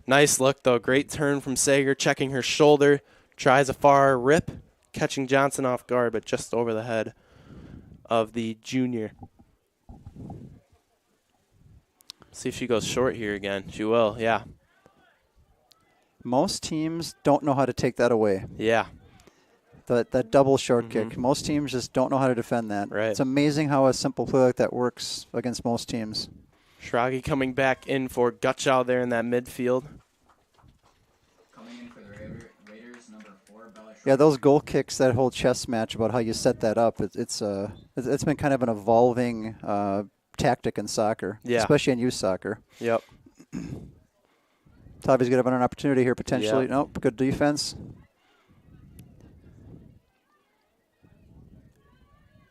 Nice look, though. Great turn from Sager, checking her shoulder. Tries a far rip, catching Johnson off guard, but just over the head of the junior. See if she goes short here again. She will, yeah. Most teams don't know how to take that away. Yeah. That double short kick. Most teams just don't know how to defend that. Right. It's amazing how a simple play like that works against most teams. Schrage coming back in for Gutschau there in that midfield. Coming in for the Raiders, number 4, Bella. Yeah, those goal kicks, that whole chess match about how you set that up, it's been kind of an evolving tactic in soccer, especially in youth soccer. Yep. Tavi's going to have an opportunity here potentially. Yep. Nope, good defense.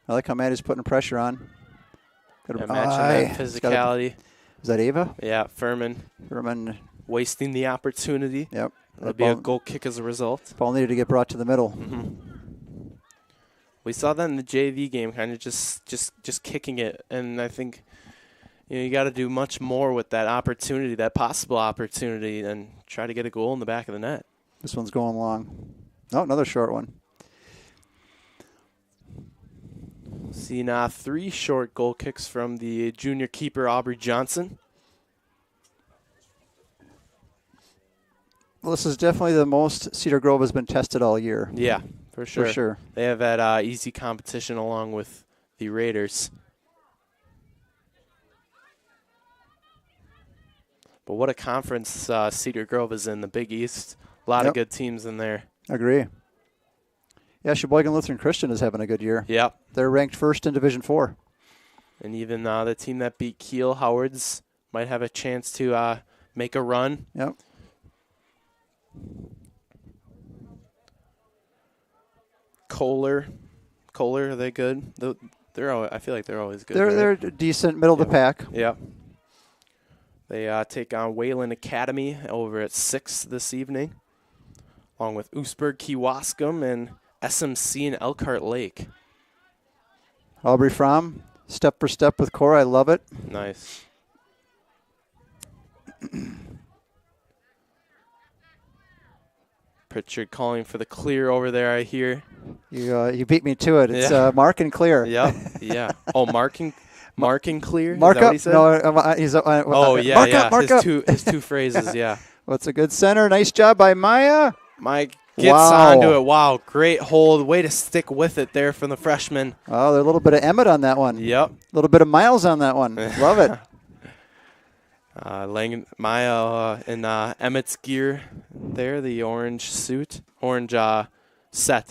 I like how Maddie's putting pressure on. Matching that physicality. Is that Ava? Yeah, Furman wasting the opportunity. Yep. It'll be a goal kick as a result. Ball needed to get brought to the middle. We saw that in the JV game, kind of just kicking it, and I think you got to do much more with that opportunity, that possible opportunity, and try to get a goal in the back of the net. This one's going long. Oh, another short one. Seeing 3 short goal kicks from the junior keeper, Aubrey Johnson. Well, this is definitely the most Cedar Grove has been tested all year. Yeah, for sure. For sure. They have had easy competition along with the Raiders. But what a conference Cedar Grove is in, the Big East. A lot of good teams in there. Agree. Yeah, Sheboygan Lutheran Christian is having a good year. Yep. They're ranked first in Division 4. And even the team that beat Kiel, Howards, might have a chance to make a run. Yep. Kohler, are they good? I feel like they're always good. They're decent, middle of the pack. Yep. They take on Wayland Academy over at 6 this evening, along with Oostburg, Kewaskum, and SMC and Elkhart Lake. Aubrey Fromm, step for step with Cora. I love it. Nice. Pritchard calling for the clear over there, I hear. You beat me to it. It's mark and clear. Yep. Yeah. Oh, marking clear? Mark up. No, he's mark up. Mark up. His 2 phrases, yeah. What's a good center? Nice job by Maya. Mike gets onto it. Wow, great hold. Way to stick with it there from the freshman. Oh, there's a little bit of Emmett on that one. Yep. A little bit of Miles on that one. Love it. Maya in Emmett's gear there, the orange set,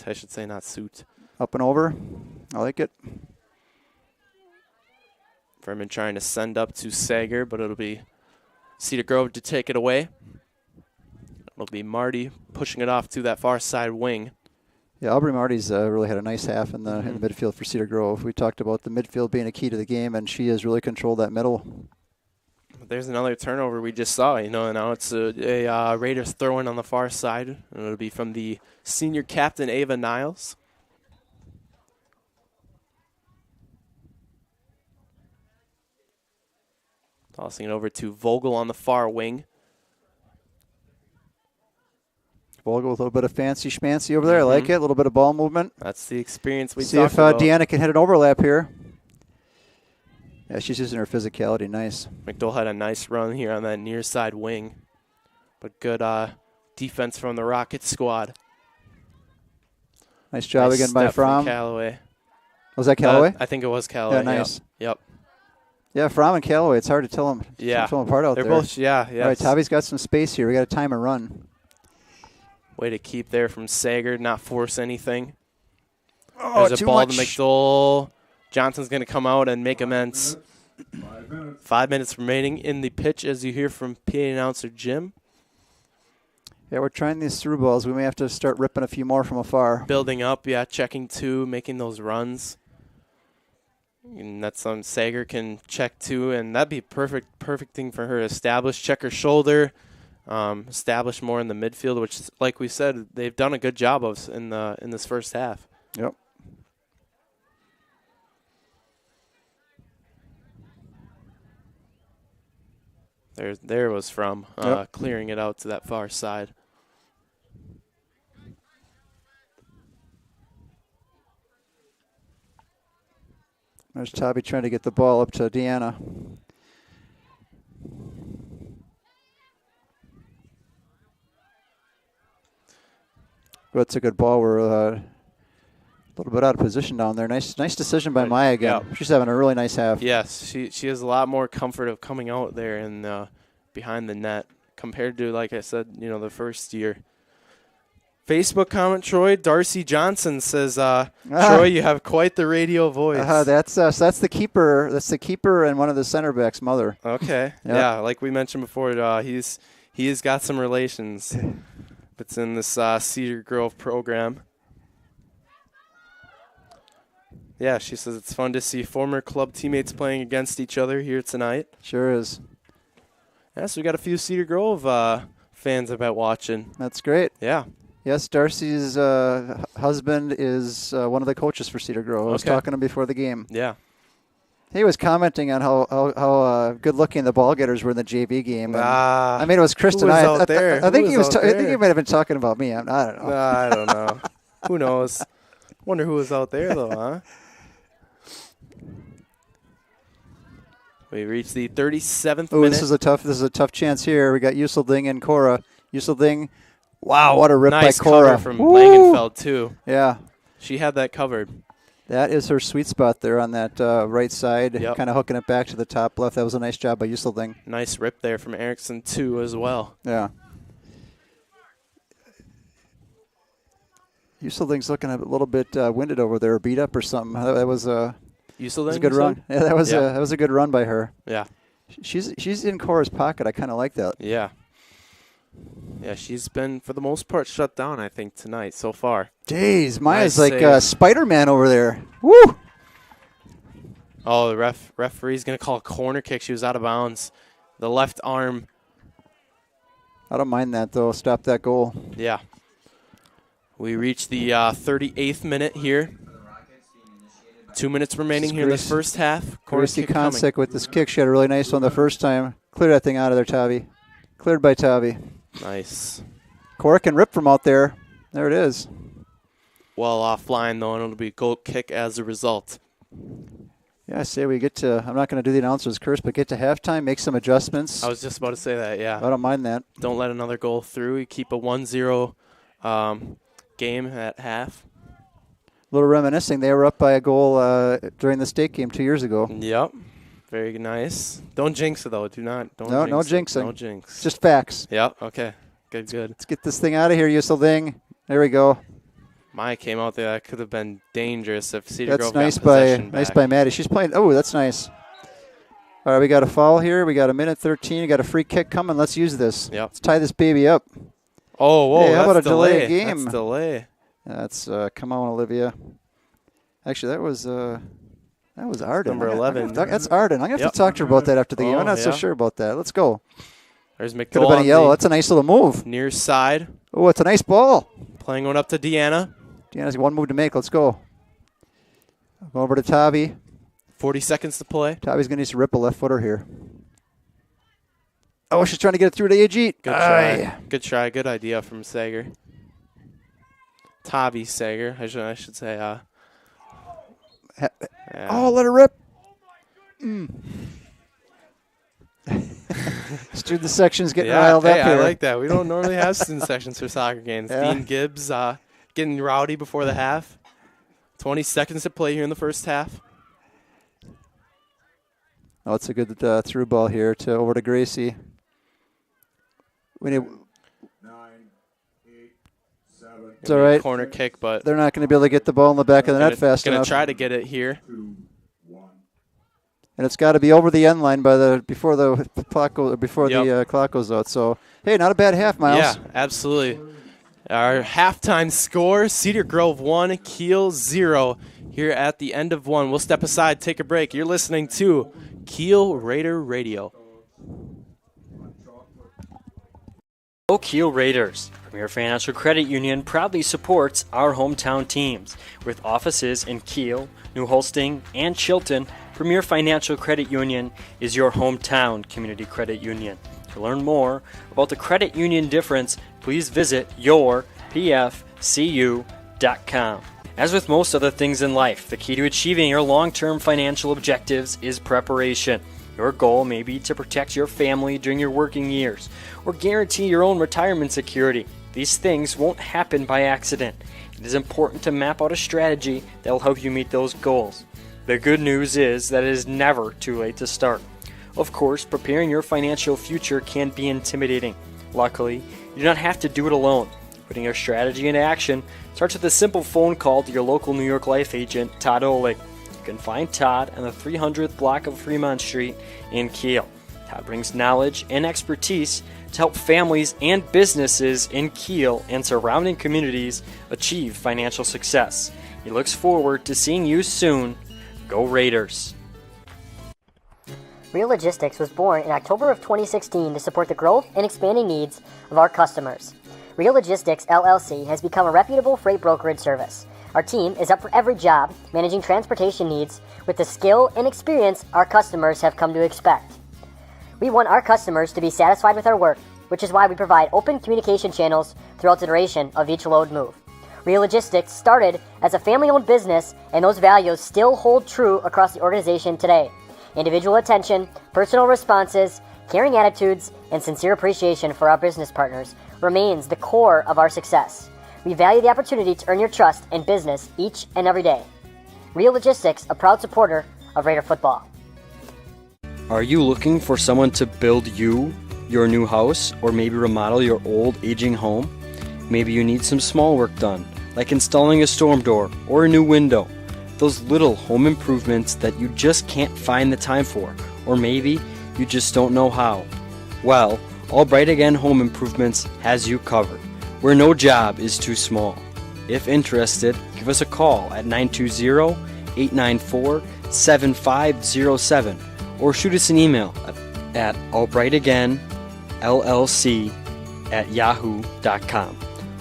I should say, not suit. Up and over. I like it. Furman trying to send up to Sager, but it'll be Cedar Grove to take it away. It'll be Marty pushing it off to that far side wing. Yeah, Aubrey Marty's really had a nice half in the midfield for Cedar Grove. We talked about the midfield being a key to the game, and she has really controlled that middle. There's another turnover we just saw. Now it's a Raiders throw-in on the far side. And it'll be from the senior captain, Ava Niles. Tossing it over to Vogel on the far wing. Vogel with a little bit of fancy schmancy over there. I like it. A little bit of ball movement. That's the experience we See talked if about. Deanna can hit an overlap here. Yeah, she's using her physicality. Nice. McDowell had a nice run here on that near side wing. But good defense from the Rockets squad. Nice job Nice again by step from Fromm. Callaway. Was that Callaway? I think it was Callaway. Yeah, nice. Yep. Yeah, Fromm and Callaway. It's hard to tell them. Yeah. Tell them apart out They're there. both, yeah. All right, Tabby's got some space here. We got a time and run. Way to keep there from Sager, not force anything. Oh, There's a too ball much. to McDowell. Johnson's going to come out and make amends. 5 minutes. 5 minutes remaining in the pitch, as you hear from PA announcer Jim. Yeah, we're trying these through balls. We may have to start ripping a few more from afar. Building up, yeah, checking two, making those runs. And that's something Sager can check too, and that'd be perfect thing for her. Establish, check her shoulder, establish more in the midfield, which, like we said, they've done a good job of in this first half. Yep. There was from Yep. clearing it out to that far side. There's Tabby trying to get the ball up to Deanna. That's a good ball. We're a little bit out of position down there. Nice decision by Maya again. Yeah. She's having a really nice half. Yes, she has a lot more comfort of coming out there and behind the net compared to, like I said, the first year. Facebook comment, Troy. Darcy Johnson says, Troy, you have quite the radio voice. That's the keeper. That's the keeper and one of the center backs' mother. Okay. Yep. Yeah, like we mentioned before, he's got some relations. It's in this Cedar Grove program. Yeah, she says it's fun to see former club teammates playing against each other here tonight. Sure is. Yeah, so we got a few Cedar Grove fans about watching. That's great. Yeah. Yes, Darcy's husband is one of the coaches for Cedar Grove. I was talking to him before the game. Yeah. He was commenting on how good looking the ball getters were in the JV game. I mean, it was Kristen. Who was out there? I think Who was out I think there? he might have been talking about me. I don't know. I don't know. Who knows? Wonder who was out there though, huh? We reached the 37th Oh, minute. this is a tough chance here. We got Uselding and Cora. Uselding, wow, what a rip nice by Cora. cover from Woo! Langenfeld too. Yeah. She had that covered. That is her sweet spot there on that right side, Yep. kind of hooking it back to the top left. That was a nice job by Uselding. Nice rip there from Erickson too as well. Yeah. Uselding's looking a little bit winded over there, beat up or something. That was a good run. Yeah, that was a good run by her. Yeah. She's in Cora's pocket. I kind of like that. Yeah. Yeah, she's been, for the most part, shut down, I think, tonight so far. Jeez, Maya's Nice like save. Spider-Man over there. Woo! Oh, the referee's going to call a corner kick. She was out of bounds. The left arm. I don't mind that, though. Stop that goal. Yeah. We reached the 38th minute here. 2 minutes remaining here in this first half. Corner Gracie kick coming. Konsick with this kick. She had a really nice one the first time. Cleared that thing out of there, Tavi. Cleared by Tavi. Nice. Cora can rip from out there. There it is. Well offline, though, and it'll be a goal kick as a result. Yeah, I say we get to, I'm not going to do the announcer's curse, but get to halftime, make some adjustments. I was just about to say that, yeah. I don't mind that. Don't let another goal through. You keep a 1-0 game at half. A little reminiscing. They were up by a goal during the state game 2 years ago. Yep. Very nice. Don't jinx it, though. Don't No jinx it. jinxing. No jinx. Just facts. Yep. Okay. Good. Let's get this thing out of here, Uselding. There we go. Maya came out there. That could have been dangerous if Cedar That's Grove nice got possession nice back. by Maddie. She's playing. Oh, that's nice. All right, we got a foul here. We got a minute 13. We got a free kick coming. Let's use this. Yep. Let's tie this baby up. Oh, whoa. Hey, how about a delay delayed game? That's delay. That's come on, Olivia. Actually, that was Arden. Number 11. That's Arden. I'm gonna have Yep. to talk to her about that after the game. Oh, I'm not so yeah. sure about that. Let's go. There's Could have McDowell been a on yellow. the That's a nice little move. near side. Oh, it's a nice ball. Playing one up to Deanna. Deanna's got one move to make. Let's go. Go over to Tavi. 40 seconds to play. Tavi's gonna need to rip a left footer here. Oh, she's trying to get it through to Ajit. Good try. Good try. Good idea from Sager. Tavi Sager, I should say. Yeah. Oh, let her rip. Student section's getting riled up here. I like that. We don't normally have student sections for soccer games. Yeah. Dean Gibbs getting rowdy before the half. 20 seconds to play here in the first half. Oh, it's a good through ball here over to Gracie. We need 9, 8, 7. It's all right. Corner kick, but They're not going to be able to get the ball in the back of the net fast enough. Going to try to get it here. 2, 1. And it's got to be over the end line before the clock goes out. So hey, not a bad half, Miles. Yeah, absolutely. Our halftime score: Cedar Grove 1, Kiel 0. Here at the end of 1, we'll step aside, take a break. You're listening to Kiel Raider Radio. Kiel Raiders. Premier Financial Credit Union proudly supports our hometown teams. With offices in Kiel, New Holsting, and Chilton, Premier Financial Credit Union is your hometown community credit union. To learn more about the credit union difference, please visit yourpfcu.com. As with most other things in life, the key to achieving your long-term financial objectives is preparation. Your goal may be to protect your family during your working years or guarantee your own retirement security. These things won't happen by accident. It is important to map out a strategy that will help you meet those goals. The good news is that it is never too late to start. Of course, preparing your financial future can be intimidating. Luckily, you do not have to do it alone. Putting your strategy into action starts with a simple phone call to your local New York Life agent, Todd Oleg. You can find Todd on the 300th block of Fremont Street in Kiel. Todd brings knowledge and expertise to help families and businesses in Kiel and surrounding communities achieve financial success. He looks forward to seeing you soon. Go Raiders! Real Logistics was born in October of 2016 to support the growth and expanding needs of our customers. Real Logistics LLC has become a reputable freight brokerage service. Our team is up for every job, managing transportation needs with the skill and experience our customers have come to expect. We want our customers to be satisfied with our work, which is why we provide open communication channels throughout the duration of each load move. Real Logistics started as a family-owned business, and those values still hold true across the organization today. Individual attention, personal responses, caring attitudes, and sincere appreciation for our business partners remains the core of our success. We value the opportunity to earn your trust in business each and every day. Real Logistics, a proud supporter of Raider football. Are you looking for someone to build you your new house, or maybe remodel your old aging home? Maybe you need some small work done, like installing a storm door or a new window. Those little home improvements that you just can't find the time for, or maybe you just don't know how. Well, Albright Again Home Improvements has you covered, where no job is too small. If interested, give us a call at 920-894-7507 or shoot us an email at albrightagainllc@yahoo.com.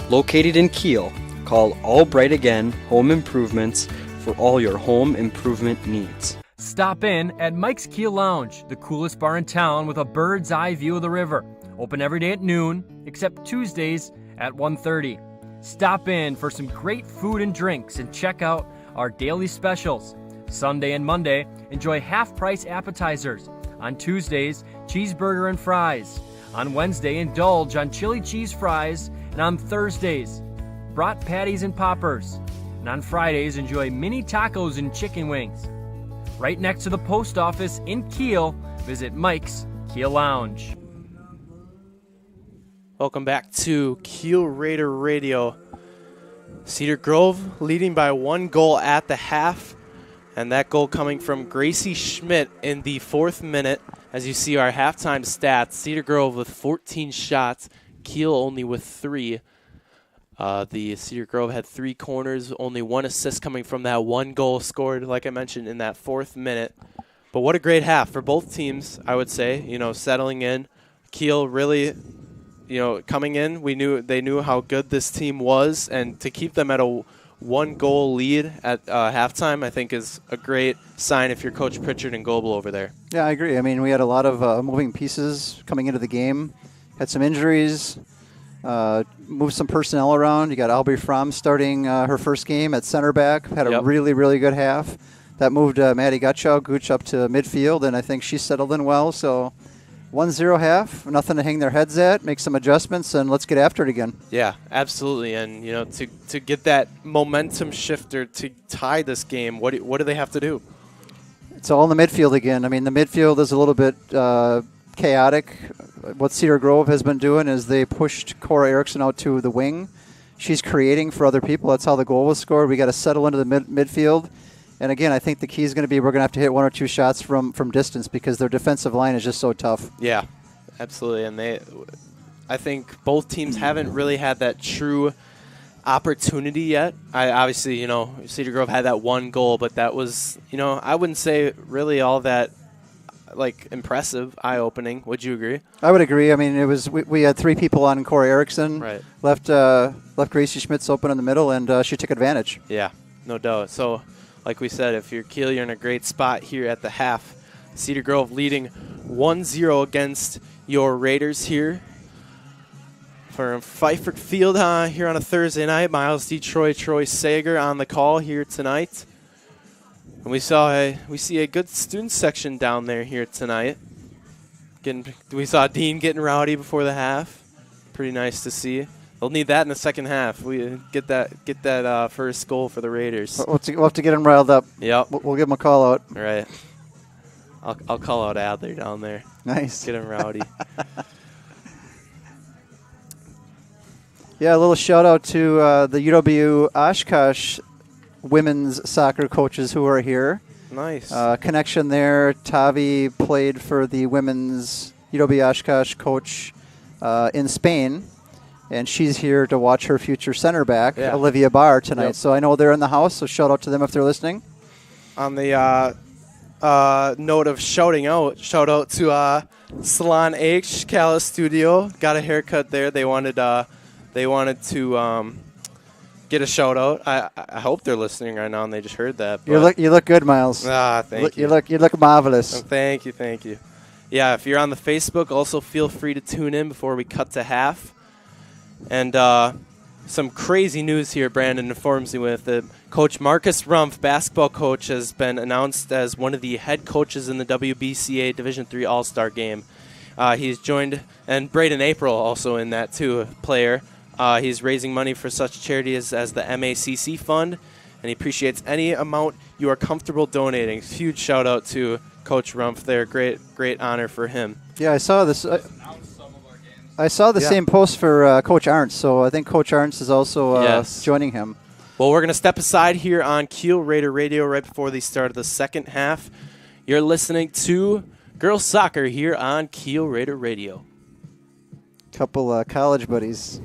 Located in Kiel, call Albright Again Home Improvements for all your home improvement needs. Stop in at Mike's Kiel Lounge, the coolest bar in town with a bird's eye view of the river. Open every day at noon, except Tuesdays at 1:30. Stop in for some great food and drinks and check out our daily specials. Sunday and Monday, enjoy half-price appetizers. On Tuesdays, cheeseburger and fries. On Wednesday, indulge on chili cheese fries. And on Thursdays, brat patties and poppers. And on Fridays, enjoy mini tacos and chicken wings. Right next to the post office in Kiel, visit Mike's Kiel Lounge. Welcome back to Kiel Raider Radio. Cedar Grove leading by 1 goal at the half, and that goal coming from Gracie Schmidt in the 4th minute. As you see our halftime stats, Cedar Grove with 14 shots, Kiel only with 3. The Cedar Grove had 3 corners, only 1 assist coming from that 1 goal scored, like I mentioned, in that 4th minute. But what a great half for both teams, I would say, settling in. Kiel really, coming in, they knew how good this team was, and to keep them at a 1-goal lead at halftime, I think is a great sign if you're Coach Pritchard and Goebel over there. Yeah, I agree. I mean, we had a lot of moving pieces coming into the game. Had some injuries, moved some personnel around. You got Aubrey Fromm starting her first game at center back. Had a really, really good half. That moved Maddie Gooch up to midfield, and I think she settled in well. So 1-0 half, nothing to hang their heads at. Make some adjustments, and let's get after it again. Yeah, absolutely. And, to get that momentum shifter to tie this game, what do they have to do? It's all in the midfield again. I mean, the midfield is a little bit chaotic. What Cedar Grove has been doing is they pushed Cora Erickson out to the wing. She's creating for other people. That's how the goal was scored. We got to settle into the midfield. And again, I think the key is going to be we're going to have to hit 1 or 2 shots from distance because their defensive line is just so tough. Yeah, absolutely. And I think both teams haven't really had that true opportunity yet. Obviously, Cedar Grove had that 1 goal, but that was, I wouldn't say really all that impressive, eye-opening. Would you agree? I would agree. I mean, it was we had 3 people on Cora Erickson. Right. Left Gracie Schmitz open in the middle, and she took advantage. Yeah, no doubt. So, like we said, if you're Kiel, you're in a great spot here at the half. Cedar Grove leading 1-0 against your Raiders here from Pfeiffer Field here on a Thursday night. Miles Detroit, Troy Sager on the call here tonight. And we see a good student section down there here tonight. We saw Dean getting rowdy before the half. Pretty nice to see. They'll need that in the second half. We get that first goal for the Raiders. We'll have to get them riled up. Yep. We'll give them a call out. All right. I'll call out Adler down there. Nice. Get him rowdy. Yeah, a little shout out to the UW Oshkosh women's soccer coaches who are here. Nice. Connection there. Tavi played for the women's UW Oshkosh coach in Spain. And she's here to watch her future center back, Olivia Barr, tonight. Yep. So I know they're in the house, so shout out to them if they're listening. On the note of shouting out, shout out to Salon H, Cala Studio. Got a haircut there. They wanted to get a shout out. I hope they're listening right now and they just heard that. You look good, Miles. Thank you. You look marvelous. Thank you. Yeah, if you're on the Facebook, also feel free to tune in before we cut to half. And some crazy news here, Brandon informs me with. Coach Marcus Rumpf, basketball coach, has been announced as one of the head coaches in the WBCA Division III All-Star Game. He's joined, and Braden April also in that too, player. He's raising money for such charities as the MACC Fund, and he appreciates any amount you are comfortable donating. Huge shout out to Coach Rumpf there. Great honor for him. Yeah, I saw this. I saw the same post for Coach Arntz, so I think Coach Arntz is also joining him. Well, we're going to step aside here on Kiel Raider Radio right before the start of the second half. You're listening to Girls Soccer here on Kiel Raider Radio. Couple college buddies.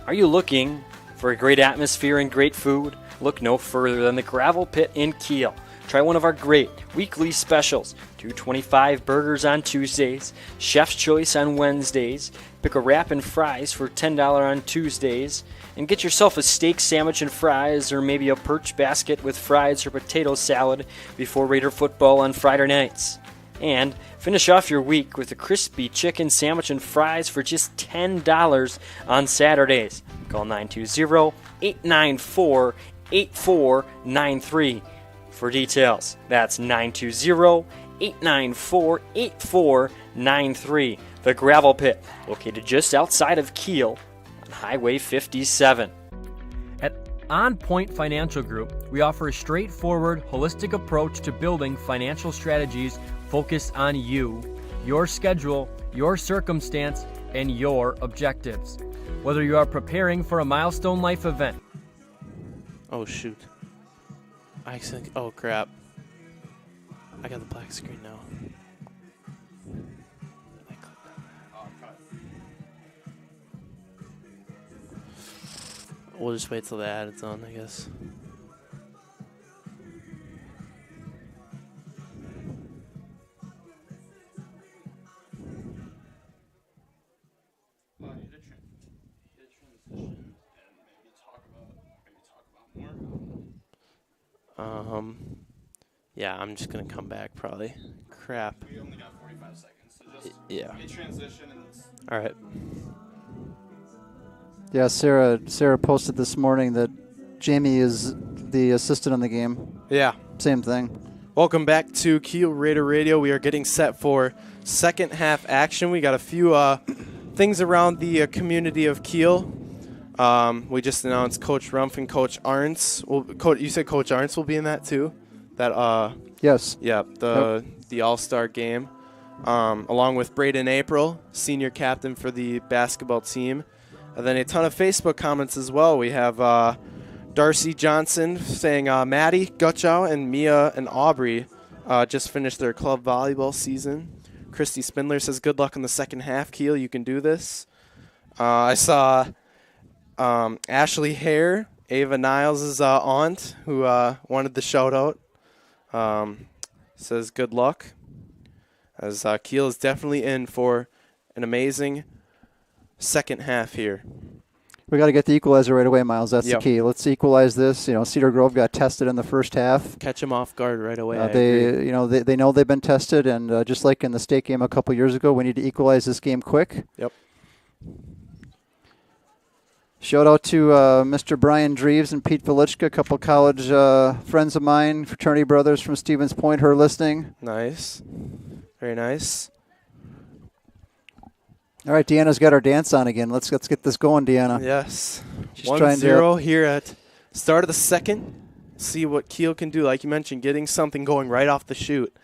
Are you looking for a great atmosphere and great food? Look no further than the Gravel Pit in Kiel. Try one of our great weekly specials. $2.25 burgers on Tuesdays, Chef's Choice on Wednesdays, pick a wrap and fries for $10 on Tuesdays, and get yourself a steak sandwich and fries or maybe a perch basket with fries or potato salad before Raider football on Friday nights. And finish off your week with a crispy chicken sandwich and fries for just $10 on Saturdays. Call 920-894-8493 for details. That's 920-894-8493. The Gravel Pit, located just outside of Kiel on Highway 57. At On Point Financial Group, we offer a straightforward, holistic approach to building financial strategies focused on you, your schedule, your circumstance, and your objectives. Whether you are preparing for a milestone life event. Oh, shoot. Oh, crap. I got the black screen now. We'll just wait till the ad is on, I guess. Yeah, I'm just going to come back probably. Crap. We only got 45 seconds, so just Yeah. mid-transition. All right. Yeah, Sarah posted this morning that Jamie is the assistant on the game. Yeah. Same thing. Welcome back to Kiel Raider Radio. We are getting set for second half action. We got a few things around the community of Kiel. We just announced Coach Rumpf and Coach Arntz. You said Coach Arntz will be in that too? Yes. Yeah, the All-Star game. Along with Braden April, senior captain for the basketball team. And then a ton of Facebook comments as well. We have Darcy Johnson saying Maddie Gutchow and Mia and Aubrey just finished their club volleyball season. Christy Spindler says, good luck in the second half, Kiel. You can do this. I saw Ashley Hare, Ava Niles' aunt, who wanted the shout-out, says good luck. As Kiel is definitely in for an amazing second half here. We got to get the equalizer right away, Miles. That's Yep. the key. Let's equalize this. You know, Cedar Grove got tested in the first half. Catch them off guard right away. They know they've been tested, and just like in the state game a couple years ago, we need to equalize this game quick. Yep. Shout out to Mr. Brian Dreves and Pete Velichka, a couple college friends of mine, fraternity brothers from Stevens Point, who are listening. Nice. Very nice. All right, Deanna's got our dance on again. Let's get this going, Deanna. Yes. She's trying 1-0 here at start of the second. See what Kiel can do. Like you mentioned, getting something going right off the shoot.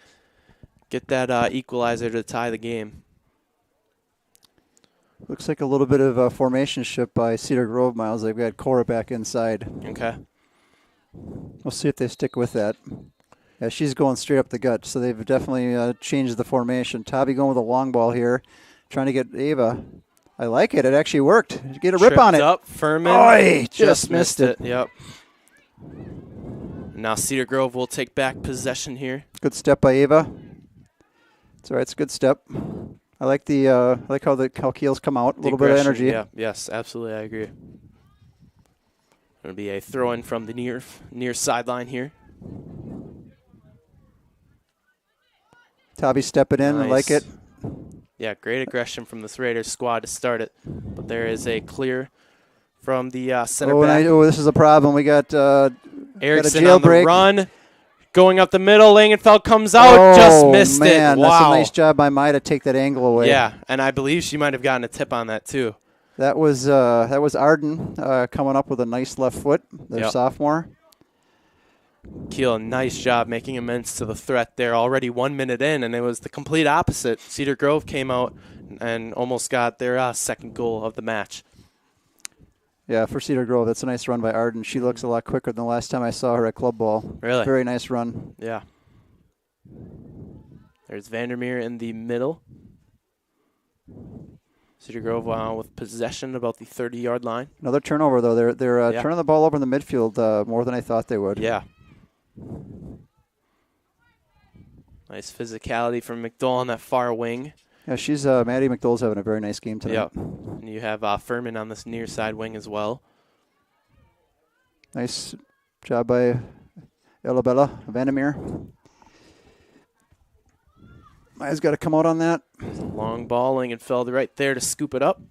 Get that equalizer to tie the game. Looks like a little bit of a formation shift by Cedar Grove, Miles. They've got Cora back inside. Okay. We'll see if they stick with that. Yeah, she's going straight up the gut, so they've definitely changed the formation. Tabby going with a long ball here, trying to get Ava. I like it. It actually worked. Get a rip on it. Up. Furman. Oy, just missed it. Yep. Now Cedar Grove will take back possession here. Good step by Ava. It's all right. It's a good step. I like how Kiel's come out. A little bit of energy. Yeah. Yes. Absolutely. I agree. It'll be a throw-in from the near sideline here. Tabby stepping in. Nice. I like it. Yeah, great aggression from this Raiders squad to start it. But there is a clear from the center back. This is a problem. We got Erickson got a on the jailbreak. run. Going up the middle. Langenfeld comes out. Just missed it. Wow. That's a nice job by Mai to take that angle away. Yeah, and I believe she might have gotten a tip on that too. That was Arden coming up with a nice left foot, their sophomore. Kiel, nice job making amends to the threat there. Already 1 minute in, and it was the complete opposite. Cedar Grove came out and almost got their second goal of the match. Yeah, for Cedar Grove, that's a nice run by Arden. She looks a lot quicker than the last time I saw her at club ball. Really? Very nice run. Yeah. There's Vandermeer in the middle. Cedar Grove with possession about the 30-yard line. Another turnover, though. They're turning the ball over in the midfield more than I thought they would. Yeah. Nice physicality from McDowell on that far wing. Yeah, she's Maddie McDowell's having a very nice game tonight. Yep. And you have Furman on this near side wing as well. Nice job by Elabella Vandermeer. Maya's got to come out on that. Long ball, Langenfeld right there to scoop it up.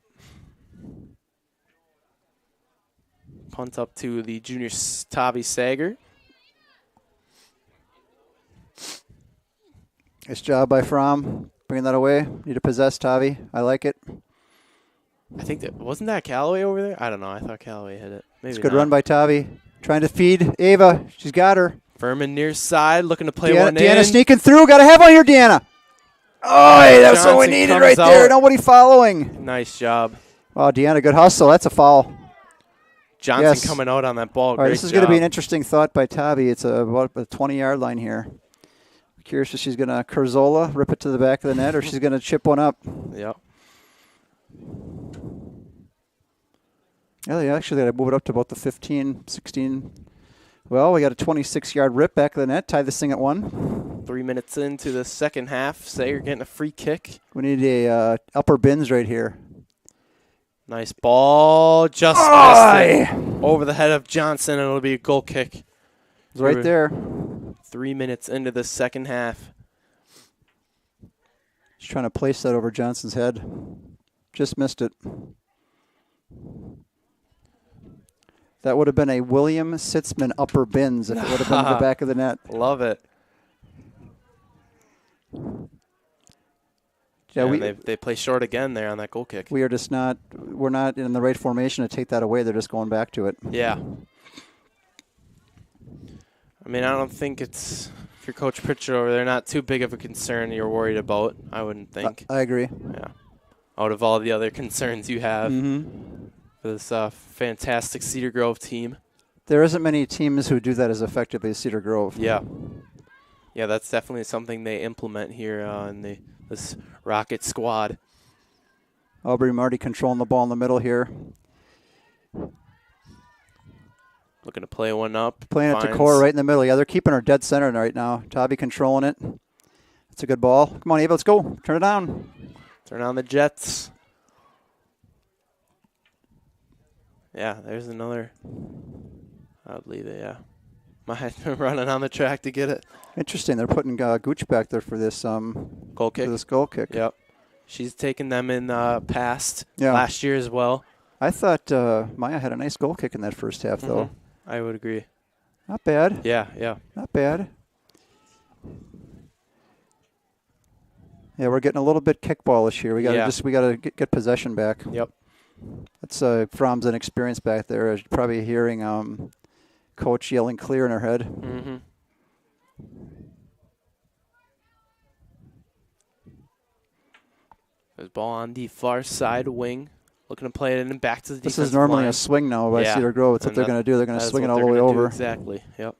Punt up to the junior Tavi Sager. Nice job by Fromm. Bringing that away. Need to possess Tavi. I like it. I think wasn't that Callaway over there? I don't know. I thought Callaway hit it. Maybe It's a good not. run by Tavi. Trying to feed Ava. She's got her. Furman near side, looking to play one Deanna in. sneaking through. Got to have one here, Deanna. Oh, that's what we Johnson needed comes right there. out. Nobody following. Nice job. Wow, Deanna, good hustle. That's a foul. Johnson coming out on that ball. All right, Great this is going to be an job. interesting thought by Tavi. It's about a 20-yard line here. Curious if she's going to Curzola, rip it to the back of the net, or she's going to chip one up. Yep. Yeah, they actually got to move it up to about the 15, 16. Well, we got a 26-yard rip back of the net. Tie this thing at 1. 3 minutes into the second half. Sager getting a free kick. We need a upper bins right here. Nice ball. Just missed it. Over the head of Johnson, and it'll be a goal kick. It's right there. 3 minutes into the second half. He's trying to place that over Johnson's head. Just missed it. That would have been a William Sitzman upper bins if it would have been in the back of the net. Love it. Yeah, they play short again there on that goal kick. We are just we're not in the right formation to take that away. They're just going back to it. Yeah. I mean, I don't think it's, if you're Coach Pritchard over there, not too big of a concern you're worried about, I wouldn't think. I agree. Yeah. Out of all the other concerns you have for this fantastic Cedar Grove team. There isn't many teams who do that as effectively as Cedar Grove. Yeah. Yeah, that's definitely something they implement here in this Rocket squad. Aubrey Marty controlling the ball in the middle here. Looking to play one up. Playing it to Core right in the middle. Yeah, they're keeping her dead center right now. Tabby controlling it. It's a good ball. Come on, Ava, let's go. Turn it down. Turn on the Jets. Yeah, there's another. I'll leave it, yeah. Might running on the track to get it. Interesting. They're putting Gooch back there for this goal kick. For this goal kick. Yep. She's taken them in past Yeah. last year as well. I thought Maya had a nice goal kick in that first half, though. I would agree. Not bad. Yeah, yeah. Not bad. Yeah, we're getting a little bit kickballish here. We gotta get possession back. Yep. That's Fromm's inexperience back there. Probably hearing coach yelling clear in her head. Mm-hmm. There's ball on the far side wing. Looking to play it in and back to the defensive This is normally line. a swing now by Cedar Grove. It's what they're going to do. They're going to swing it all the way over. Exactly. Yep.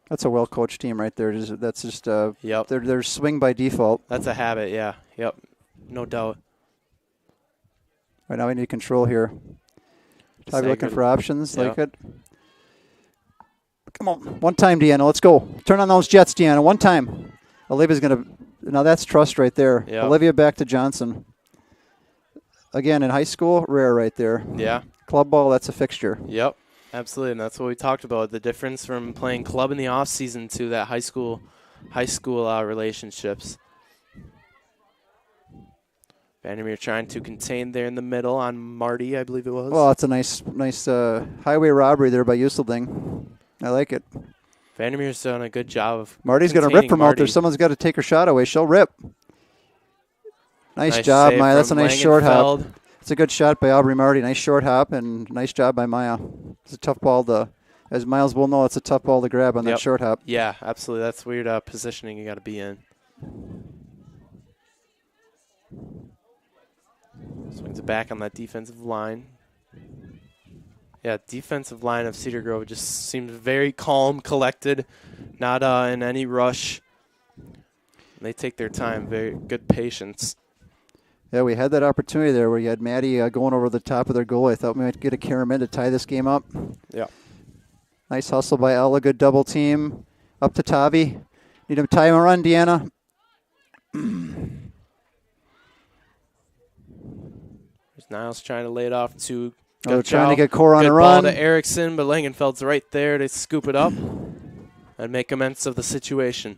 That's a well-coached team right there. That's just yep. They're swing by default. That's a habit, yeah. Yep. No doubt. Right now we need control here. Tabby looking for options. Like it. Come on. One time, Deanna. Let's go. Turn on those Jets, Deanna. One time. Olivia's going to – now that's trust right there. Yep. Olivia back to Johnson. Again, in high school, rare right there. Yeah. Club ball, that's a fixture. Yep. Absolutely, and that's what we talked about, the difference from playing club in the off season to that high school relationships. Vandermeer trying to contain there in the middle on Marty, I believe it was. Well, it's a nice highway robbery there by Uselding. I like it. Vandermeer's done a good job of Marty's going to rip from out there. Someone's got to take her shot away. She'll rip. Nice job, Maya. That's a nice short hop. It's a good shot by Aubrey Marty. Nice short hop and nice job by Maya. It's a tough ball to, as Miles will know, it's a tough ball to grab on that short hop. Yeah, absolutely. That's weird positioning you got to be in. Swings it back on that defensive line. Yeah, defensive line of Cedar Grove just seems very calm, collected, not in any rush. They take their time, very good patience. Yeah, we had that opportunity there where you had Maddie going over the top of their goal. I thought we might get a Karen in to tie this game up. Yeah. Nice hustle by Ella. Good double team. Up to Tavi. Need to tie him a run, Deanna. There's Niles trying to lay it off to they're trying to get Core on a run. Good ball to Erickson, but Langenfeld's right there to scoop it up and make amends of the situation.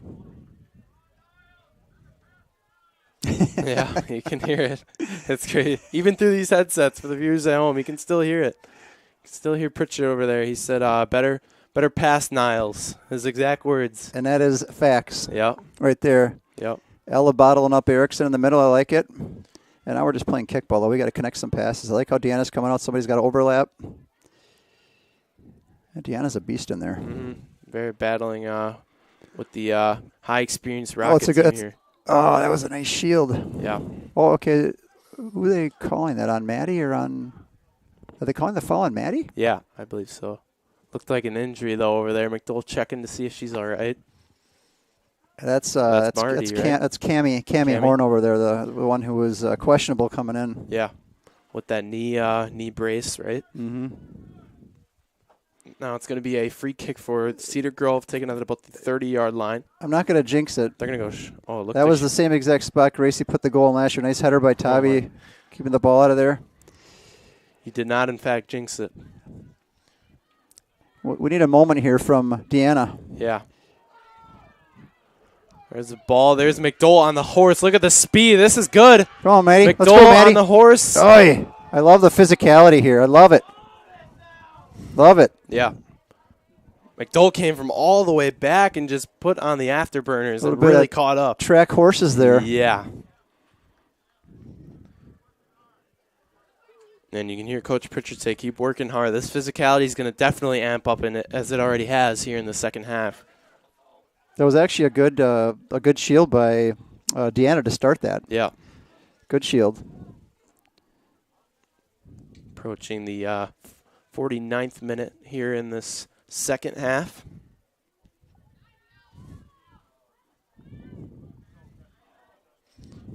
Yeah, you can hear it. It's great. Even through these headsets for the viewers at home, you can still hear it. You can still hear Pritchard over there. He said, better pass Niles, his exact words. And that is facts. Yep. Right there. Yep. Ella bottling up Erickson in the middle. I like it. And now we're just playing kickball, though. We got to connect some passes. I like how Deanna's coming out. Somebody's got to overlap. And Deanna's a beast in there. Mm-hmm. Very battling with the high experience Rocket team here. Oh, that was a nice shield. Yeah. Oh, okay. Who are they calling that on? Maddie or on? Are they calling the foul on Maddie? Yeah, I believe so. Looked like an injury though over there. McDowell checking to see if she's all right. That's Marty, right? That's Cammy Horn over there, the one who was questionable coming in. Yeah, with that knee brace, right? Mm-hmm. Now it's going to be a free kick for Cedar Grove, taking it at about the 30-yard line. I'm not going to jinx it. They're going to go. Look. That was the same exact spot Gracie put the goal in last year. Nice header by Tavi, keeping the ball out of there. He did not, in fact, jinx it. We need a moment here from Deanna. Yeah. There's the ball. There's McDowell on the horse. Look at the speed. This is good. Come on, Maddie. McDowell Let's go, Maddie. on the horse. Oy. I love the physicality here. I love it. Love it. Yeah. McDowell came from all the way back and just put on the afterburners and bit really of caught up. Track horses there. Yeah. And you can hear Coach Pritchard say, keep working hard. This physicality is going to definitely amp up in it, as it already has here in the second half. That was actually a good shield by Deanna to start that. Yeah. Good shield. Approaching the 49th minute here in this second half.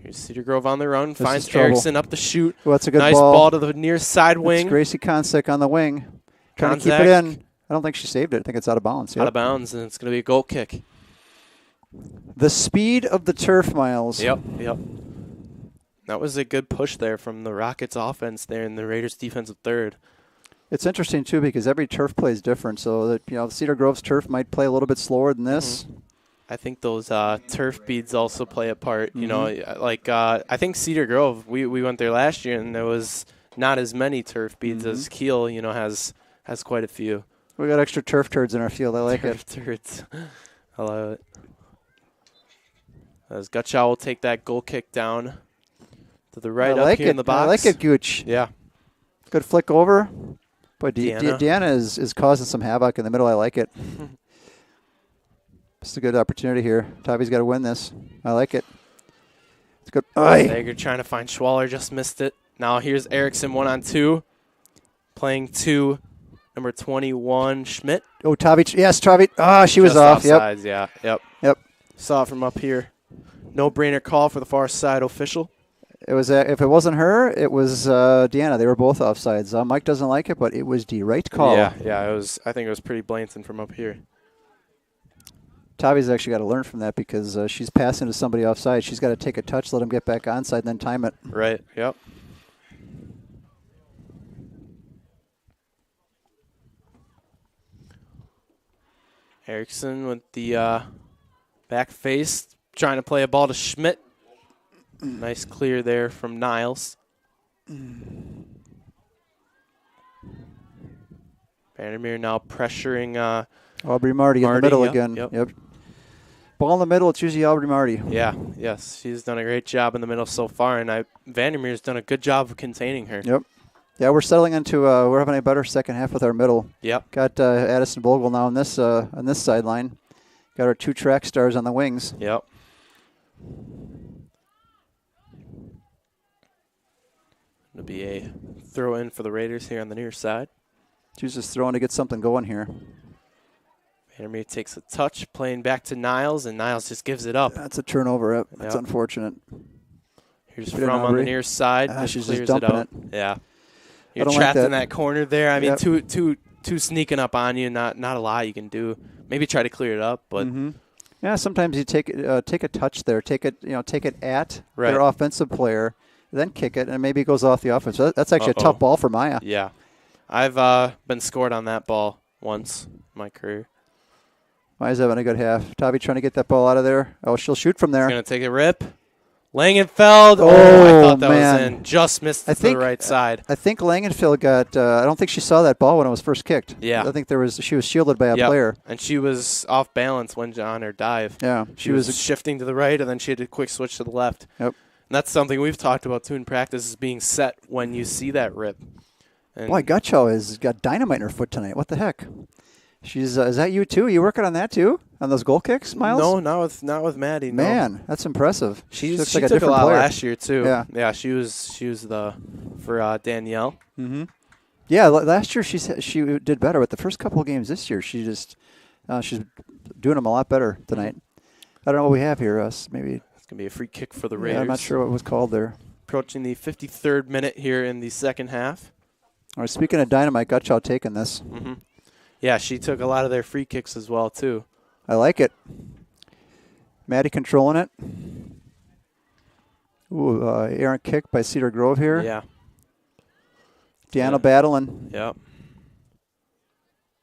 Here's Cedar Grove on the run. Finds Erickson up the chute. Well, that's a good nice ball. Ball to the near side wing. It's Gracie Konsak on the wing. Trying to keep it in. I don't think she saved it. I think it's out of bounds. Yep. Out of bounds, and it's going to be a goal kick. The speed of the turf, Miles. Yep. That was a good push there from the Rockets offense there and the Raiders defensive third. It's interesting, too, because every turf play is different. So, that Cedar Grove's turf might play a little bit slower than this. Mm-hmm. I think those turf beads also play a part. You know, like I think Cedar Grove, we went there last year, and there was not as many turf beads as Kiel, has quite a few. We got extra turf turds in our field. I like turf turds. I love it. As Gutschau will take that goal kick down to the right up here in the box. I like it, Gooch. Yeah. Good flick over. But Deanna. Deanna is causing some havoc in the middle. I like it. It's a good opportunity here. Tavi's got to win this. I like it. It's good. Sager trying to find Schwaller, just missed it. Now here's Erickson 1-on-2. Playing 2, number 21, Schmidt. Oh, Tavi. Yes, Tavi. She was off. Offsides, yeah. Yep. Saw it from up here. No-brainer call for the far side official. It was if it wasn't her, it was Deanna. They were both offsides. Mike doesn't like it, but it was the right call. Yeah. It was. I think it was pretty blatant from up here. Tavi's actually got to learn from that because she's passing to somebody offside. She's got to take a touch, let him get back onside, and then time it. Right. Yep. Erickson with the back face, trying to play a ball to Schmidt. Nice clear there from Niles. Vandermeer now pressuring Aubrey Marty in the middle again. Yep. Ball in the middle, it's usually Aubrey Marty. Yes. She's done a great job in the middle so far, and Vandermeer's done a good job of containing her. Yep. Yeah, we're settling into we're having a better second half with our middle. Yep. Got Addison Bogle now on this sideline. Got our 2 track stars on the wings. Yep. It'll be a throw in for the Raiders here on the near side. She's just throwing to get something going here. Vandermeer takes a touch, playing back to Niles, and Niles just gives it up. That's a turnover. That's unfortunate. Here's From on the near side. She's clears just dumping it out. Yeah. You're don't trapped like that. in that corner there. I mean, two sneaking up on you. Not a lot you can do. Maybe try to clear it up, but yeah. Sometimes you take a touch there. Take it at Right. their offensive player, then kick it, and maybe it goes off the offense. So that's actually a tough ball for Maya. Yeah. I've been scored on that ball once in my career. Maya's having a good half. Tavi trying to get that ball out of there. Oh, she'll shoot from there. Going to take a rip. Langenfeld. I thought that was in. Just missed to the right side. I think Langenfeld got. I don't think she saw that ball when it was first kicked. Yeah. I think she was shielded by a player. And she was off balance when on her dive. Yeah. She was shifting to the right, and then she had a quick switch to the left. Yep. And that's something we've talked about too in practice, is being set when you see that rip. And Boy, Gutschau has got dynamite in her foot tonight. What the heck? She's is that you too? You working on that too? On those goal kicks, Miles? No, not with Maddie. No. Man, that's impressive. She looks took like a different a lot player. last year too. Yeah, she was for Danielle. Mm-hmm. Yeah, last year she did better, but the first couple of games this year she's doing them a lot better tonight. I don't know what we have here. Maybe it's gonna be a free kick for the Raiders. Yeah, I'm not sure what was called there. Approaching the 53rd minute here in the second half. All right, speaking of dynamite, Gutschau taking this. Mm-hmm. Yeah, she took a lot of their free kicks as well too. I like it. Maddie controlling it. Ooh, errant kick by Cedar Grove here. Yeah. Deanna battling. Yep.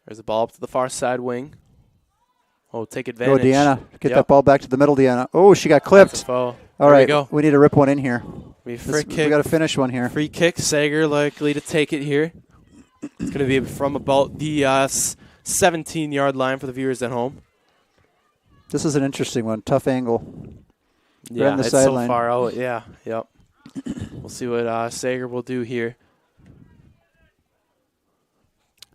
There's a ball up to the far side wing. Oh, take advantage. Go, Deanna. Get that ball back to the middle, Deanna. Oh, she got clipped. That's a foul. All right, we go. We need to rip one in here. We got to finish one here. Free kick. Sager likely to take it here. It's going to be from about the 17-yard line for the viewers at home. This is an interesting one. Tough angle. Yeah, right on the it's sideline. so far out. Yeah, yep. We'll see what Sager will do here.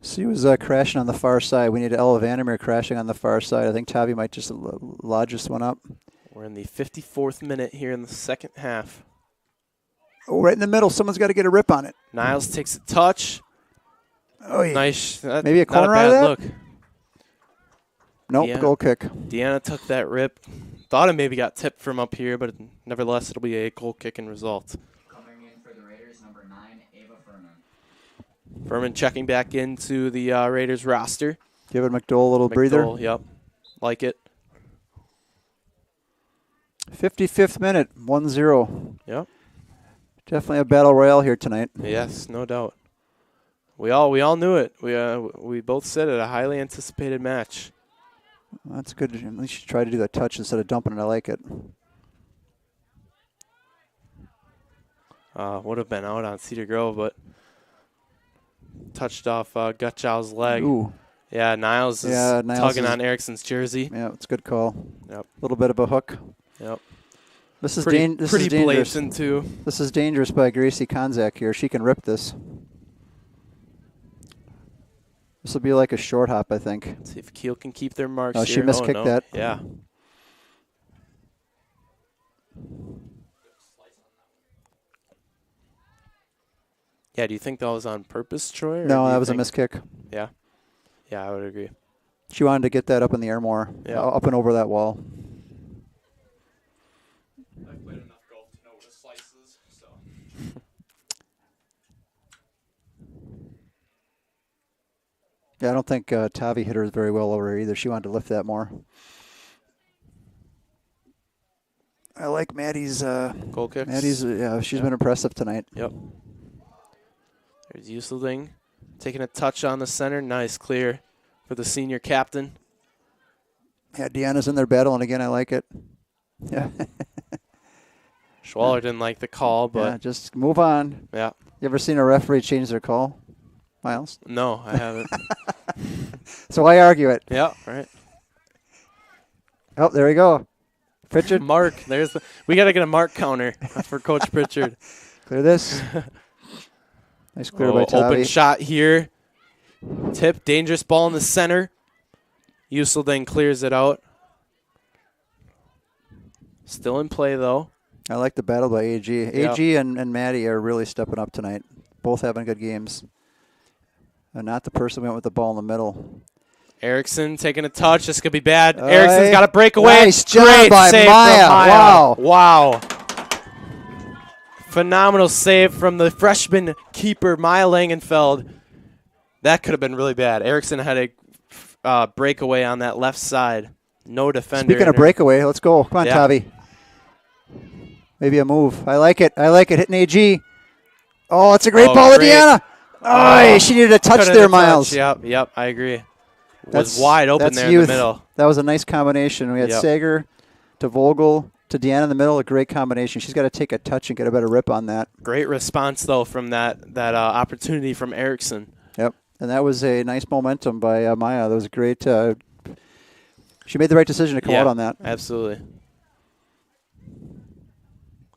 She was crashing on the far side. We need Ella Vandermeer crashing on the far side. I think Tavi might just lodge this one up. We're in the 54th minute here in the second half. Oh, right in the middle. Someone's got to get a rip on it. Niles takes a touch. Oh, yeah. Nice. Maybe a corner not a bad out of that? look. Nope, goal kick. Deanna took that rip. Thought it maybe got tipped from up here, but nevertheless, it'll be a goal kicking result. Coming in for the Raiders, number 9, Ava Furman. Furman checking back into the Raiders roster. Giving McDowell a little breather. Yep. Like it. 55th minute, 1-0. Yep. Definitely a battle royale here tonight. Yes, no doubt. We all knew it. We both said it, a highly anticipated match. Well, that's good. At least you try to do that touch instead of dumping it. I like it. Would have been out on Cedar Grove, but touched off Gutschow's leg. Ooh. Yeah, Niles is tugging on Erickson's jersey. Yeah, it's a good call. Yep. A little bit of a hook. Yep. This is pretty dangerous. blatant too. This is dangerous by Gracie Konzak here. She can rip this. This will be like a short hop, I think. Let's see if Kiel can keep their marks Oh, here. she miskicked that. Yeah. Yeah, do you think that was on purpose, Troy? No, that was a miskick. Yeah. Yeah, I would agree. She wanted to get that up in the air more, up and over that wall. I've played enough golf to know what a slice is, so. Yeah, I don't think Tavi hit her very well over her either. She wanted to lift that more. I like Maddie's goal kicks. Maddie's, she's been impressive tonight. Yep. There's Uselding taking a touch on the center. Nice clear for the senior captain. Yeah, Deanna's in there battling again. I like it. Yeah. Schwaller didn't like the call, but yeah, just move on. Yeah. You ever seen a referee change their call, Miles? No, I haven't. So why argue it? Yeah, right. Oh, there we go. Pritchard. Mark, we got to get a mark counter for Coach Pritchard. Clear this. Nice clear by Tavi. Open shot here. Tip, dangerous ball in the center. Uselding clears it out. Still in play, though. I like the battle by AG. AG and Maddie are really stepping up tonight. Both having good games. And not the person who went with the ball in the middle. Erickson taking a touch. This could be bad. Erickson's got a breakaway. Nice job Great by save Maya. from Maya. Wow. Wow. Phenomenal save from the freshman keeper, Maya Langenfeld. That could have been really bad. Erickson had a breakaway on that left side. No defender. Speaking of breakaway, let's go. Come on, Tavi. Maybe a move. I like it. I like it. Hitting AG. Oh, it's a great ball to Deanna. Oh, she needed a touch there, Miles. Yep, I agree. It was wide open there youth. in the middle. That was a nice combination. We had Sager to Vogel to Deanna in the middle. A great combination. She's got to take a touch and get a better rip on that. Great response, though, from that opportunity from Erickson. Yep, and that was a nice momentum by Maya. That was a great. She made the right decision to come out on that. Absolutely.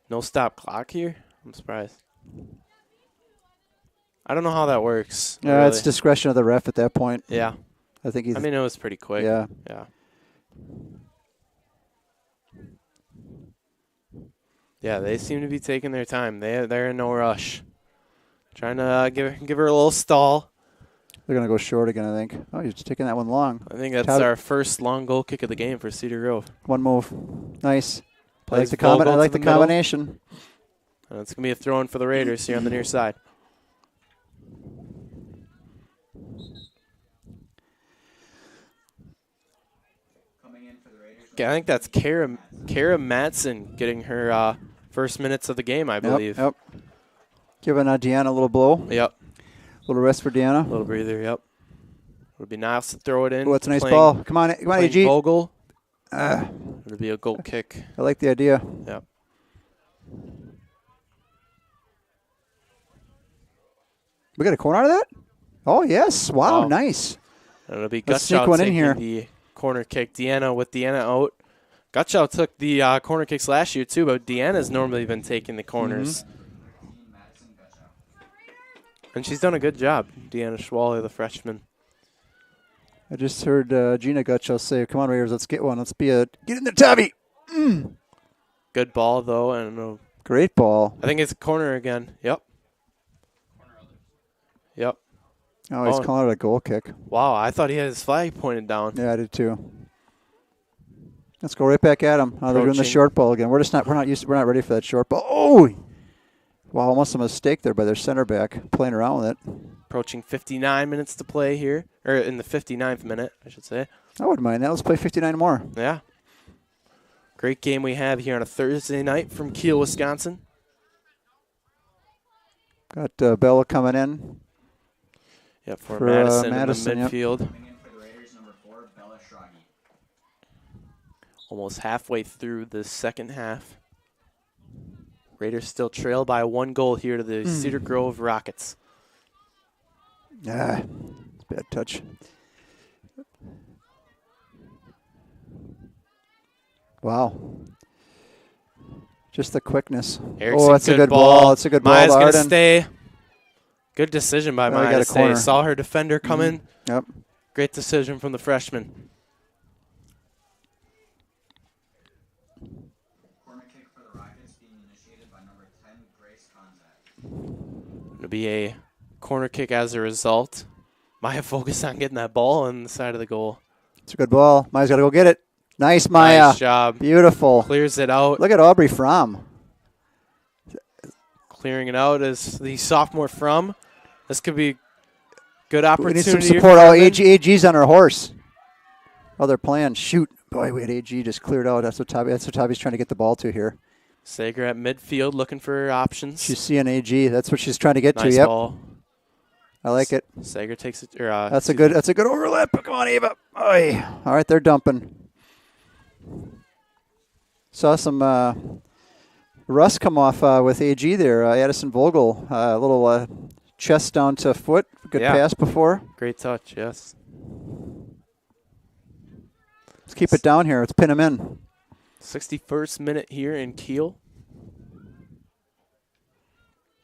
No stop clock here? I'm surprised. I don't know how that works. Yeah, really. It's discretion of the ref at that point. Yeah. I think it was pretty quick. Yeah. Yeah. Yeah, they seem to be taking their time. They're in no rush. Trying to give her a little stall. They're going to go short again, I think. Oh, you're just taking that one long. I think that's our first long goal kick of the game for Cedar Grove. One move. Nice. I like the combination. And it's going to be a throw-in for the Raiders here on the near side. Okay, I think that's Kara Madsen getting her first minutes of the game, I believe. Yep. Giving Deanna a little blow. Yep. A little rest for Deanna. A little breather, yep. Would be nice to throw it in. Oh, it's a nice playing- ball. Come on, AG. Vogel. It'll be a goal kick. I like the idea. Yep. We got a corner out of that? Oh, yes. Wow, nice. And it'll be Let's sneak Gutschau one in taking here. the corner kick. Deanna with Deanna out. Gutschau took the corner kicks last year too, but Deanna's normally been taking the corners. And she's done a good job, Deanna Schwaller, the freshman. I just heard Gina Gutschau say, come on, Raiders, let's get one. Let's get in there, Tabby. Good ball, though. I don't know. Great ball. I think it's a corner again. Yep. Yep. Oh, he's calling it a goal kick. Wow, I thought he had his flag pointed down. Yeah, I did too. Let's go right back at him. Oh, they're doing the short ball again. We're not ready for that short ball. Oh, wow, almost a mistake there by their center back playing around with it. Approaching 59 minutes to play here, or in the 59th minute, I should say. I wouldn't mind that. Let's play 59 more. Yeah. Great game we have here on a Thursday night from Kiel, Wisconsin. Got Bella coming in. Yep, for Madison in the Yep. midfield. Coming in for the Raiders, number 4, Bella Schragi. Almost halfway through the second half. Raiders still trail by 1 goal here to the Cedar Grove Rockets. Ah, bad touch. Wow. Just the quickness. Erickson, oh, that's a good ball. That's a good ball. Maya's going to Arden. stay. Good decision by Well, we Maya got to a stay. corner. Saw her defender come in. Yep. Great decision from the freshman. Corner kick for the Rockets being initiated by number 10, Grace Konzak. It'll be a corner kick as a result. Maya focused on getting that ball on the side of the goal. It's a good ball. Maya's got to go get it. Nice, Maya. Nice job. Beautiful. Clears it out. Look at Aubrey Fromm. Clearing it out is the sophomore from. This could be good We opportunity. need some here support. for Oh, Edmond. AG's on her horse. Oh, they're playing. Shoot. Boy, we had AG just cleared out. That's what Tabby's trying to get the ball to here. Sager at midfield looking for options. She's seeing AG. That's what she's trying to get Nice to. Yep. ball. I like it. Sager takes it. That's a good overlap. Come on, Eva. Oy. All right, they're dumping. Saw some rust come off with AG there. Addison Vogel, a little chest down to foot. Good pass before. Great touch, yes. Let's keep it down here. Let's pin him in. 61st minute here in Kiel.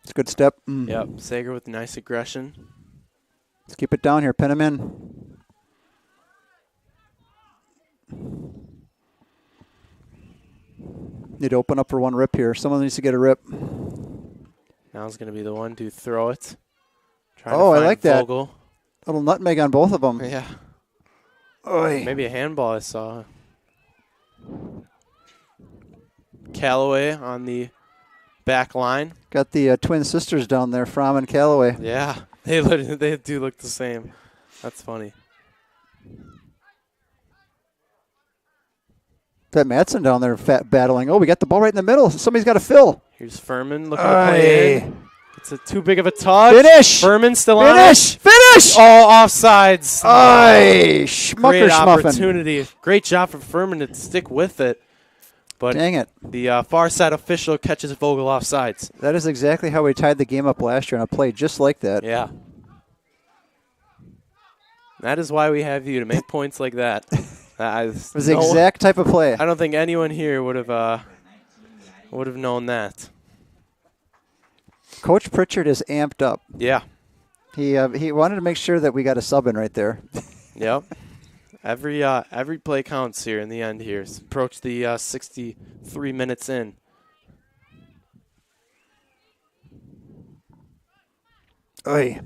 It's a good step. Yep, Sager with nice aggression. Let's keep it down here. Pin him in. Need to open up for one rip here. Someone needs to get a rip. Now's going to be the one to throw it. Trying Oh, to I find like that. Vogel. Little nutmeg on both of them. Yeah. Oy. Maybe a handball I saw. Callaway on the back line. Got the twin sisters down there, Fromm and Callaway. Yeah, they do look the same. That's funny. That Madsen down there battling. Oh, we got the ball right in the middle. Somebody's got to fill. Here's Furman looking to play in. It's a too big of a touch. Finish. Furman still on Finish. it. Finish. All offsides. Aye. Schmucker Great schmuffin. opportunity. Great job for Furman to stick with it. But Dang it. The far side official catches Vogel offsides. That is exactly how we tied the game up last year on a play just like that. Yeah. That is why we have you, to make points like that. It was the exact type of play. I don't think anyone here would have known that. Coach Pritchard is amped up. Yeah. He wanted to make sure that we got a sub in right there. Yep. Every play counts here in the end here. Approach the 63 minutes in. Oy.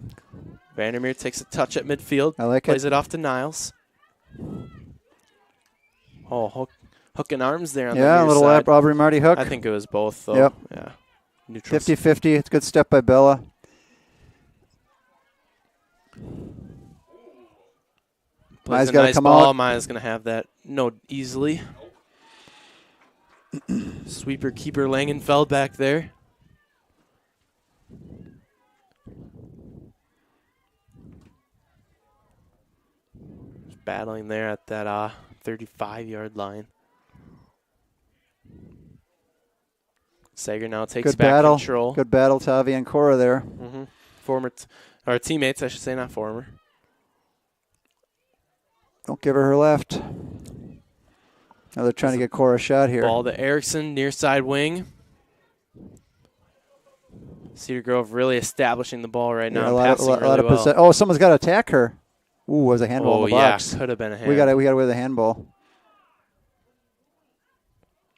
Vandermeer takes a touch at midfield. I like plays it. it off to Niles. Oh, hooking arms there on the Yeah, a near little side. Aubrey Marty hook. I think it was both, though. Yep. Yeah. Neutral. 50-50. It's a good step by Bella. Plays Maya's a got to nice come ball. out. Maya's going to have that easily. Sweeper keeper Langenfeld back there. battling there at that 35-yard line. Sager now takes back control. Good battle, Tavi and Cora there. Former, or teammates, I should say, not former. Don't give her left. Now they're trying to get Cora a shot here. Ball to Erickson, near side wing. Cedar Grove really establishing the ball right now. Yeah, passing really well. Oh, someone's got to attack her. Ooh, was a handball in the box. Yeah, could have been a hand. We got to with a handball.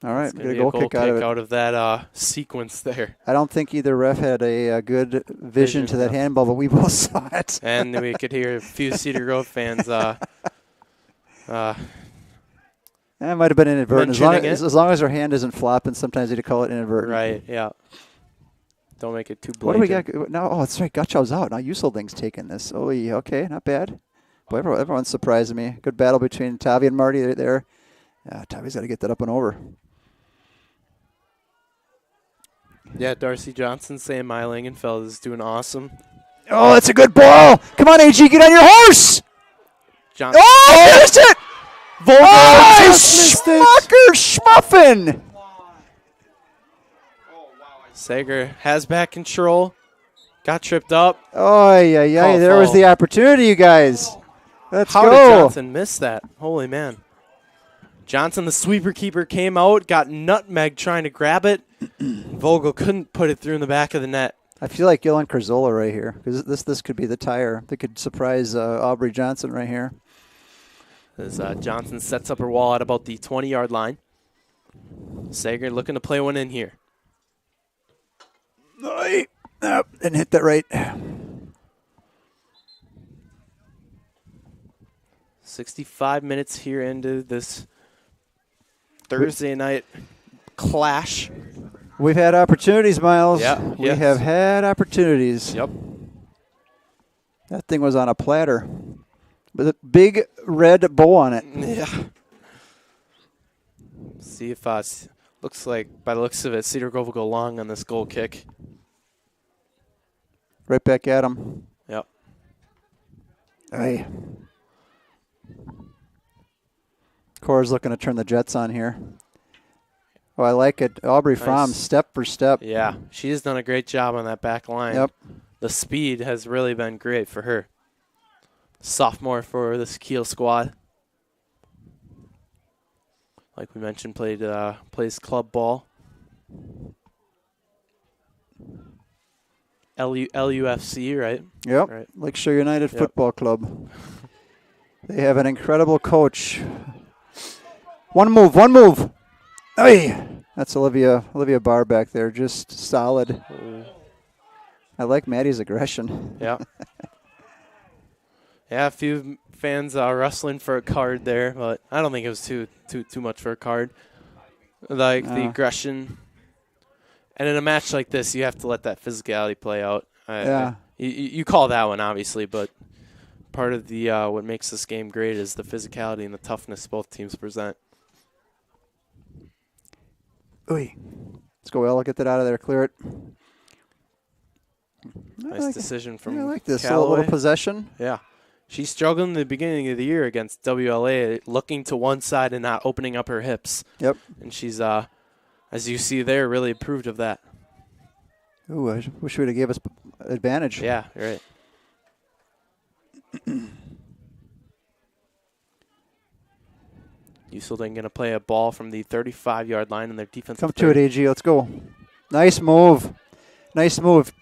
All right, we get a goal kick out of that sequence there. I don't think either ref had a good vision to that handball, but we both saw it. And we could hear a few Cedar Grove fans. That might have been inadvertent. As long as her hand isn't flopping, sometimes you'd call it inadvertent. Right, yeah. Don't make it too blatant. What do we got now? Oh, that's right. Gutschow's out. Now Uselding's taking this. Oh, yeah, okay, not bad. Boy, everyone's surprising me. Good battle between Tavi and Marty there. Tavi's got to get that up and over. Yeah, Darcy Johnson saying my Langenfeld is doing awesome. Oh, that's a good ball. Come on, AG, get on your horse. Johnson. Oh, missed it. Vogel Schmuffin. Sager has back control. Got tripped up. Oh, yeah. There was the opportunity, you guys. Let's go. How did Johnson miss that? Holy man. Johnson, the sweeper keeper, came out, got nutmeg trying to grab it. Vogel couldn't put it through in the back of the net. I feel like Gillen Carzola right here, because this could be the tire that could surprise Aubrey Johnson right here. As Johnson sets up her wall at about the 20-yard line. Sager looking to play one in here. Didn't hit that right. 65 minutes here into this Thursday night clash. We've had opportunities, Miles. Yeah, we have had opportunities. Yep. That thing was on a platter with a big red bow on it. Yeah. See if looks like, by the looks of it, Cedar Grove will go long on this goal kick. Right back at him. Yep. Hey. Cora's looking to turn the Jets on here. Oh, I like it. Aubrey Fromm, step for step. Yeah, she's done a great job on that back line. Yep. The speed has really been great for her. Sophomore for this Kiel squad. Like we mentioned, plays club ball. LUFC, right? Yep. Right. Lakeshore United Football Club. They have an incredible coach. One move. Hey, that's Olivia Barr back there, just solid. I like Maddie's aggression. Yeah. Yeah, a few fans wrestling for a card there, but I don't think it was too much for a card. Like the aggression. And in a match like this, you have to let that physicality play out. You call that one, obviously, but part of the what makes this game great is the physicality and the toughness both teams present. Let's go, Ella. Get that out of there. Clear it. Nice decision from I like this. A Callaway. little possession. Yeah. She struggled in the beginning of the year against WLA, looking to one side and not opening up her hips. Yep. And she's, as you see there, really approved of that. Ooh, I wish we would have gave us advantage. Yeah, you're right. Uselding going to play a ball from the 35-yard line in their defensive Come to it, AG. Let's go. Nice move.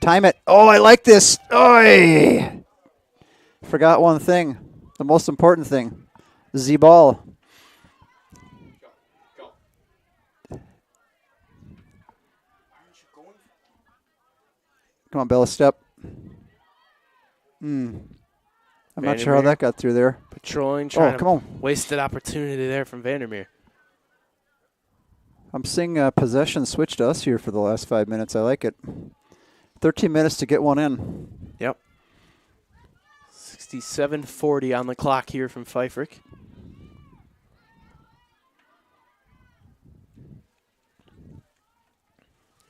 Time it. Oh, I like this. Oy! Forgot one thing. The most important thing. Z-ball. Come on, Bella, step. I'm not sure how that got through there. Patrolling, trying to wasted opportunity there from Vandermeer. I'm seeing possession switch to us here for the last 5 minutes. I like it. 13 minutes to get one in. Yep. 67:40 on the clock here from Pfeifferich.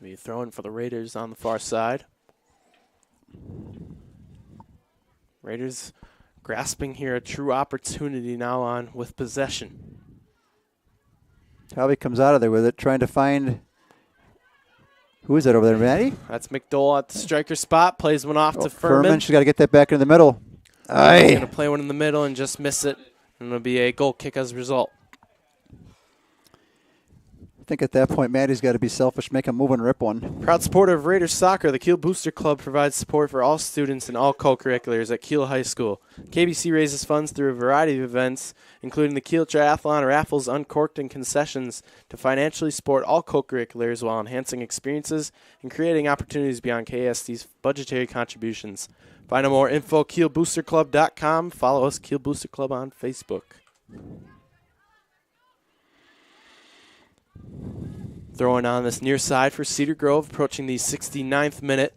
Be throwing for the Raiders on the far side. Raiders grasping here a true opportunity now on with possession. Tovey comes out of there with it, trying to find. Who is that over there, Maddie? That's McDowell at the striker spot. Plays one off to Furman. She's got to get that back in the middle. She's going to play one in the middle and just miss it. And it'll be a goal kick as a result. I think at that point, Maddie's got to be selfish, make a move and rip one. Proud supporter of Raiders soccer, the Kiel Booster Club provides support for all students and all co-curriculars at Kiel High School. KBC raises funds through a variety of events, including the Kiel Triathlon, raffles, uncorked, and concessions to financially support all co-curriculars while enhancing experiences and creating opportunities beyond KSD's budgetary contributions. Find out more info at KielBoosterClub.com. Follow us, Kiel Booster Club, on Facebook. Throwing on this near side for Cedar Grove, approaching the 69th minute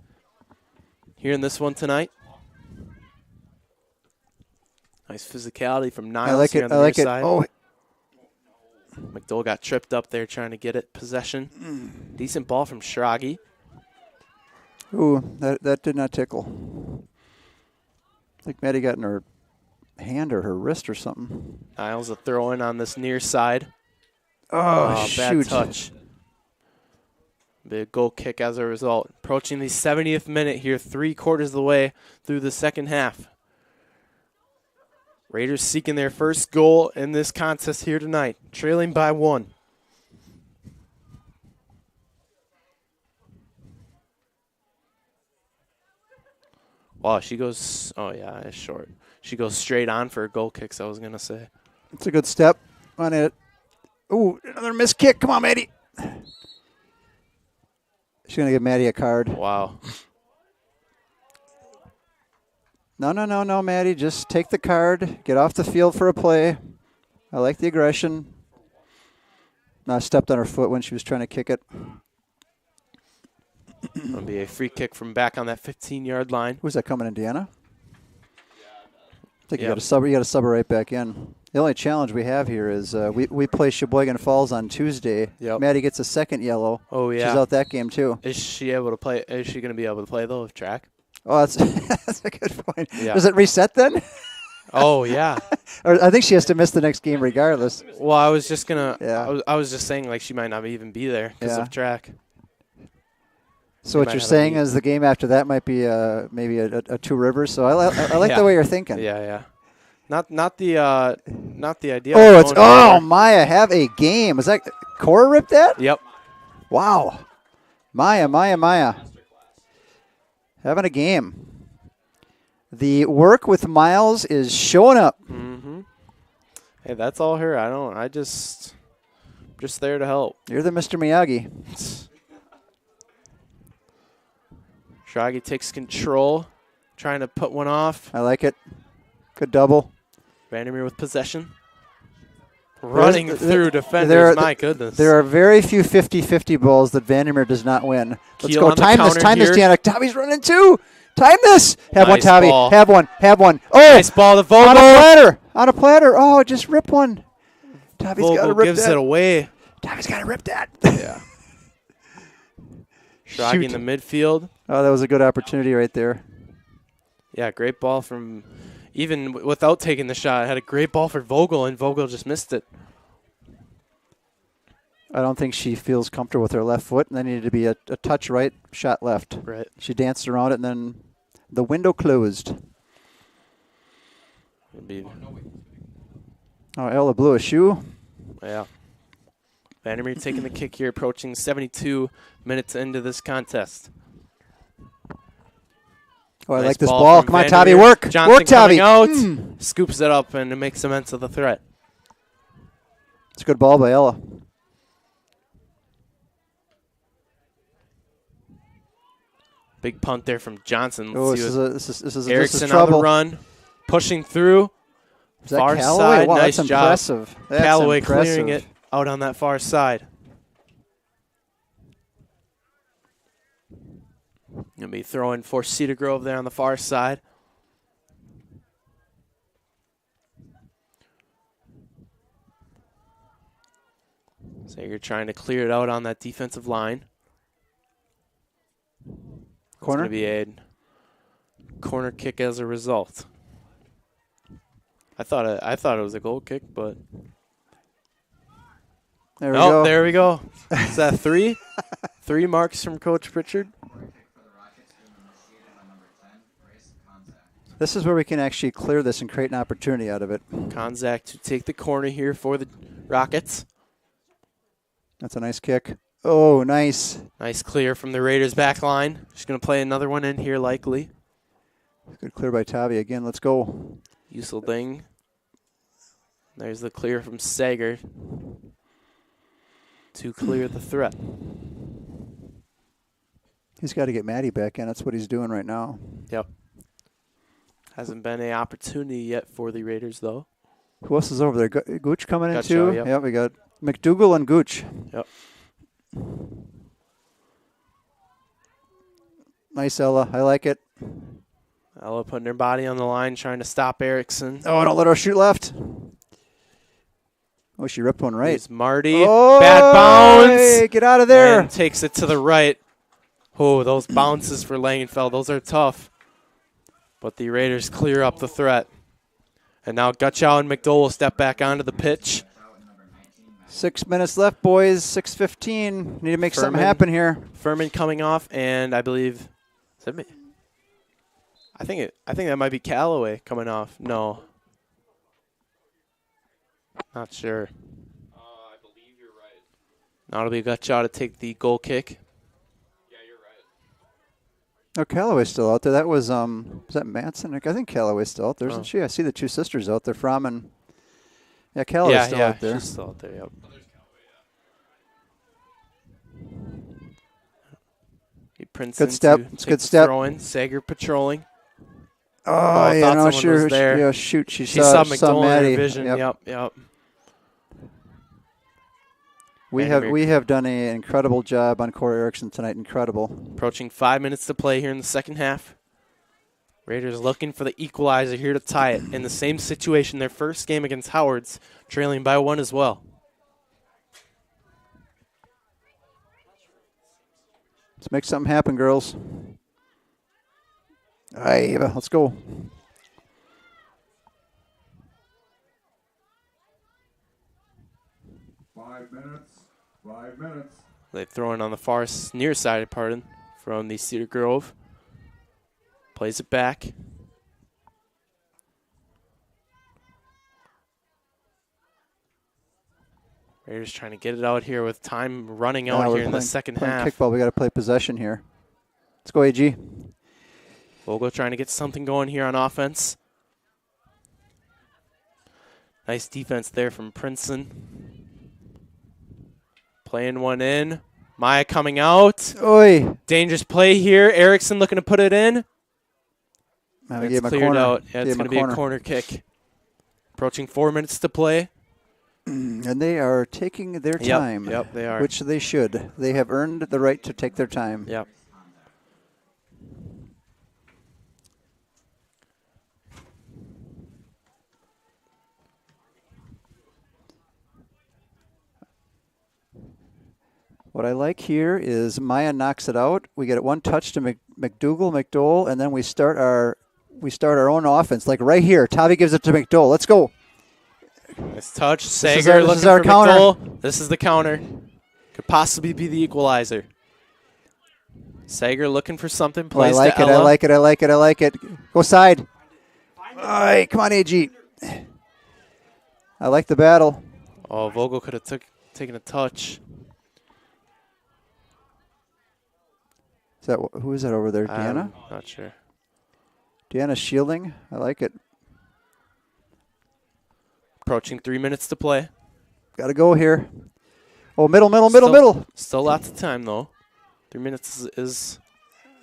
here in this one tonight. Nice physicality from Niles here on the near side. Oh. McDowell got tripped up there trying to get it possession. Decent ball from Schrage. Ooh, that did not tickle. I think Maddie got in her hand or her wrist or something. Niles a throw in on this near side. Oh, bad touch. Big goal kick as a result. Approaching the 70th minute here, 3/4 of the way through the second half. Raiders seeking their first goal in this contest here tonight, trailing by 1. Wow, she goes, oh yeah, it's short. She goes straight on for goal kicks, I was going to say. It's a good step on it. Ooh, another missed kick. Come on, Maddie. She's going to give Maddie a card. Wow. No, Maddie. Just take the card. Get off the field for a play. I like the aggression. No, I stepped on her foot when she was trying to kick it. It'll be a free kick from back on that 15-yard line. Who's that coming in, Deanna? I think you got to sub her right back in. The only challenge we have here is we play Sheboygan Falls on Tuesday. Yep. Maddie gets a second yellow. Oh, yeah. She's out that game, too. Is she able to play? Is she going to be able to play, though, with track? Oh, that's, that's a good point. Yeah. Does it reset then? Oh, yeah. Or I think she has to miss the next game regardless. Well, I was just going to Yeah. I was just saying, like, she might not even be there because of track. So what you're saying is the game after that might be maybe a Two Rivers. So I like the way you're thinking. Yeah. Not the idea. Oh, Maya have a game. Is that Cora ripped that? Yep. Wow. Maya. Having a game. The work with Miles is showing up. Mm-hmm. Hey, that's all her. I just there to help. You're the Mr. Miyagi. Schrage takes control, trying to put one off. I like it. Good double. Vandermeer with possession. Running through defenders, my goodness. There are very few 50-50 balls that Vandermeer does not win. Let's Kiel go. on the Time this, Deanna. Tavi's running too. Time this. Have Nice one, Tavi. ball. Have one. Oh, Nice ball to Vogel. On a platter. Oh, just rip one. Tavi's got to Vogel rip gives that. it away. Tavi's got to rip that. Yeah. Schrage in the midfield. Oh, that was a good opportunity right there. Yeah, great ball from, even without taking the shot, had a great ball for Vogel, and Vogel just missed it. I don't think she feels comfortable with her left foot, and then needed to be a touch right, shot left. Right. She danced around it, and then the window closed. Oh, Ella blew a shoe. Yeah. Vandermeer taking the kick here, approaching 72 minutes into this contest. Oh, I Nice like this ball ball. from Come on, Vandermeer. Tavi, work. Johnson Work, Tavi. coming out, scoops it up, and it makes some ends of the threat. It's a good ball by Ella. Big punt there from Johnson. Oh, Let's this is Erickson on the trouble. run, pushing through. Is that Far Callaway? side, Wow, nice that's job. impressive. That's Callaway impressive. clearing it out on that far side. Going to be throwing for Cedar Grove there on the far side. So you're trying to clear it out on that defensive line. Corner? It's going to be a corner kick as a result. I thought it was a goal kick, but There we go. There we go. Is that 3? 3 marks from Coach Pritchard. This is where we can actually clear this and create an opportunity out of it. Konzak to take the corner here for the Rockets. That's a nice kick. Oh, nice. Nice clear from the Raiders back line. Just going to play another one in here likely. Good clear by Tavi again. Let's go. Uselding. There's the clear from Sager to clear the threat. He's got to get Maddie back in. That's what he's doing right now. Yep. Hasn't been an opportunity yet for the Raiders, though. Who else is over there? Gooch coming in Gotcha, too? yep. Yeah, we got McDougal and Gooch. Yep. Nice, Ella. I like it. Ella putting her body on the line, trying to stop Erickson. Oh, don't let her shoot left. Oh, she ripped one right. Here's Marty. Oh, bad bounce. hey, get out of there. And takes it to the right. Oh, those bounces for Langenfeld, those are tough. But the Raiders clear up the threat. And now Gutchow and McDowell will step back onto the pitch. 6 minutes left, boys. 6:15. Need to make something happen here. Furman coming off, and I believe, is that me? I think that might be Callaway coming off. No. Not sure. I believe you're right. Now it'll be Gutchow to take the goal kick. Yeah, you're right. Oh, Callaway's still out there. That was that Manson? I think Callaway's still out there, isn't she? I see the two sisters out there, Fromm and Callaway's still out there. She's still out there, yep. Good step. It's good step. Throwing. Sager patrolling. Oh, yeah, no, sure. Yeah, shoot. She saw McDowell Maddie. in her vision. Yep. We have done an incredible job on Corey Erickson tonight. Incredible. Approaching 5 minutes to play here in the second half. Raiders looking for the equalizer here to tie it. In the same situation, their first game against Howard's, trailing by 1 as well. Let's make something happen, girls. All right, Eva, let's go. Five minutes. They throw it on the far near side, from the Cedar Grove. Plays it back. Raiders trying to get it out here with time running out here in the second half. Kickball, we got to play possession here. Let's go, AG. Vogel trying to get something going here on offense. Nice defense there from Princeton. Playing one in. Maya coming out. Oi. Dangerous play here. Erickson looking to put it in. It's cleared out. Yeah, it's going to be a corner kick. Approaching 4 minutes to play. And they are taking their time. Yep, they are. Which they should. They have earned the right to take their time. Yep. What I like here is Maya knocks it out. We get it one touch to McDougal, and then we start our own offense. Like right here, Tavi gives it to McDowell. Let's go. Nice touch. Sager looking for counter. McDowell. This is the counter. Could possibly be the equalizer. Sager looking for something. Plays I like to it. Ella. I like it. Go side. All right, come on, AG. I like the battle. Oh, Vogel could have taken a touch. Who is that over there? Deanna? Not sure. Deanna shielding. I like it. Approaching 3 minutes to play. Got to go here. Oh, middle. Still lots of time, though. 3 minutes is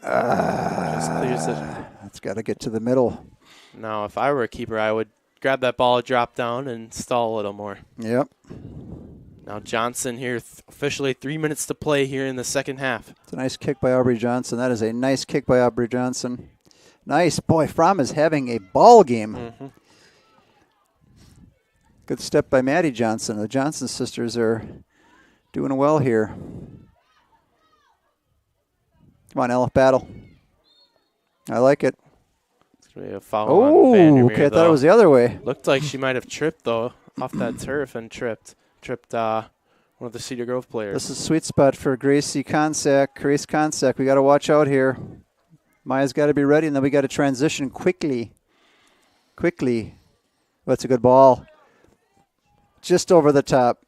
just clears it. It's got to get to the middle. Now, if I were a keeper, I would grab that ball, drop down, and stall a little more. Yep. Now Johnson here, officially 3 minutes to play here in the second half. It's a nice kick by Aubrey Johnson. That is a nice kick by Aubrey Johnson. Nice. Boy, Fromm is having a ball game. Mm-hmm. Good step by Maddie Johnson. The Johnson sisters are doing well here. Come on, Ella, battle. I like it. A foul on Vandermeer, okay. I thought it was the other way. Looked like she might have tripped, though, off that turf and tripped one of the Cedar Grove players. This is a sweet spot for Gracie Konsak. Grace Konsak, we got to watch out here. Maya's got to be ready, and then we got to transition quickly. Quickly. That's a good ball. Just over the top.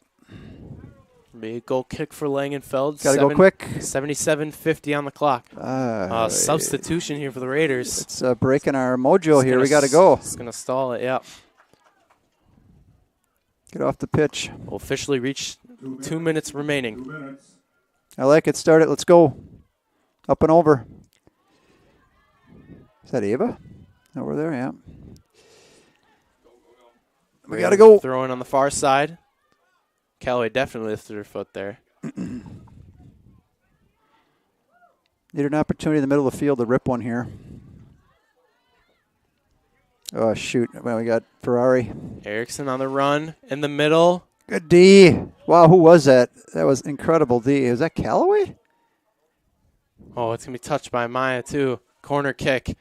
Big goal kick for Langenfeld. Got to go quick. 77:50 on the clock. Substitution here for the Raiders. It's breaking our mojo here. We got to go. It's going to stall it, yeah. Get off the pitch. We'll officially reach 2 minutes remaining. 2 minutes. I like it. Start it. Let's go. Up and over. Is that Ava? Over there, yeah. We got to go. Throwing on the far side. Callaway definitely lifted her foot there. Need an opportunity in the middle of the field to rip one here. Oh, shoot. Well, we got Ferrari. Erickson on the run in the middle. Good D. Wow, who was that? That was incredible D. Is that Callaway? Oh, it's going to be touched by Maya, too. Corner kick.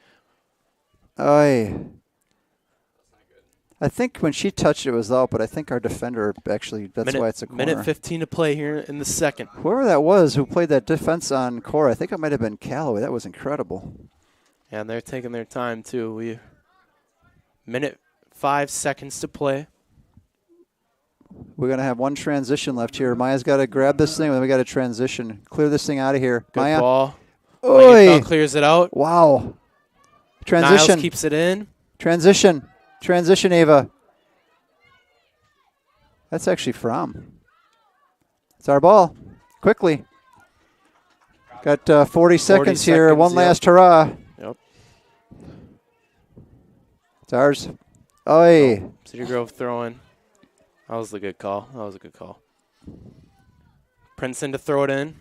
Aye. I think when she touched it was out, but I think our defender actually, that's why it's a corner. Minute 15 to play here in the second. Whoever that was who played that defense on Cora, I think it might have been Callaway. That was incredible. Yeah, and they're taking their time, too. Minute 5 seconds to play. We're going to have one transition left here. Maya's got to grab this thing, and then we got to transition. Clear this thing out of here. Good Maya. Ball. Oi. Clears it out. Wow. Transition. Niles keeps it in. Transition. Transition, Ava. That's actually from. It's our ball. Quickly. Got 40 seconds here. One last hurrah. Yep. It's ours. Oi. Oh, Cedar Grove throwing. That was a good call. That was a good call. Princeton to throw it in.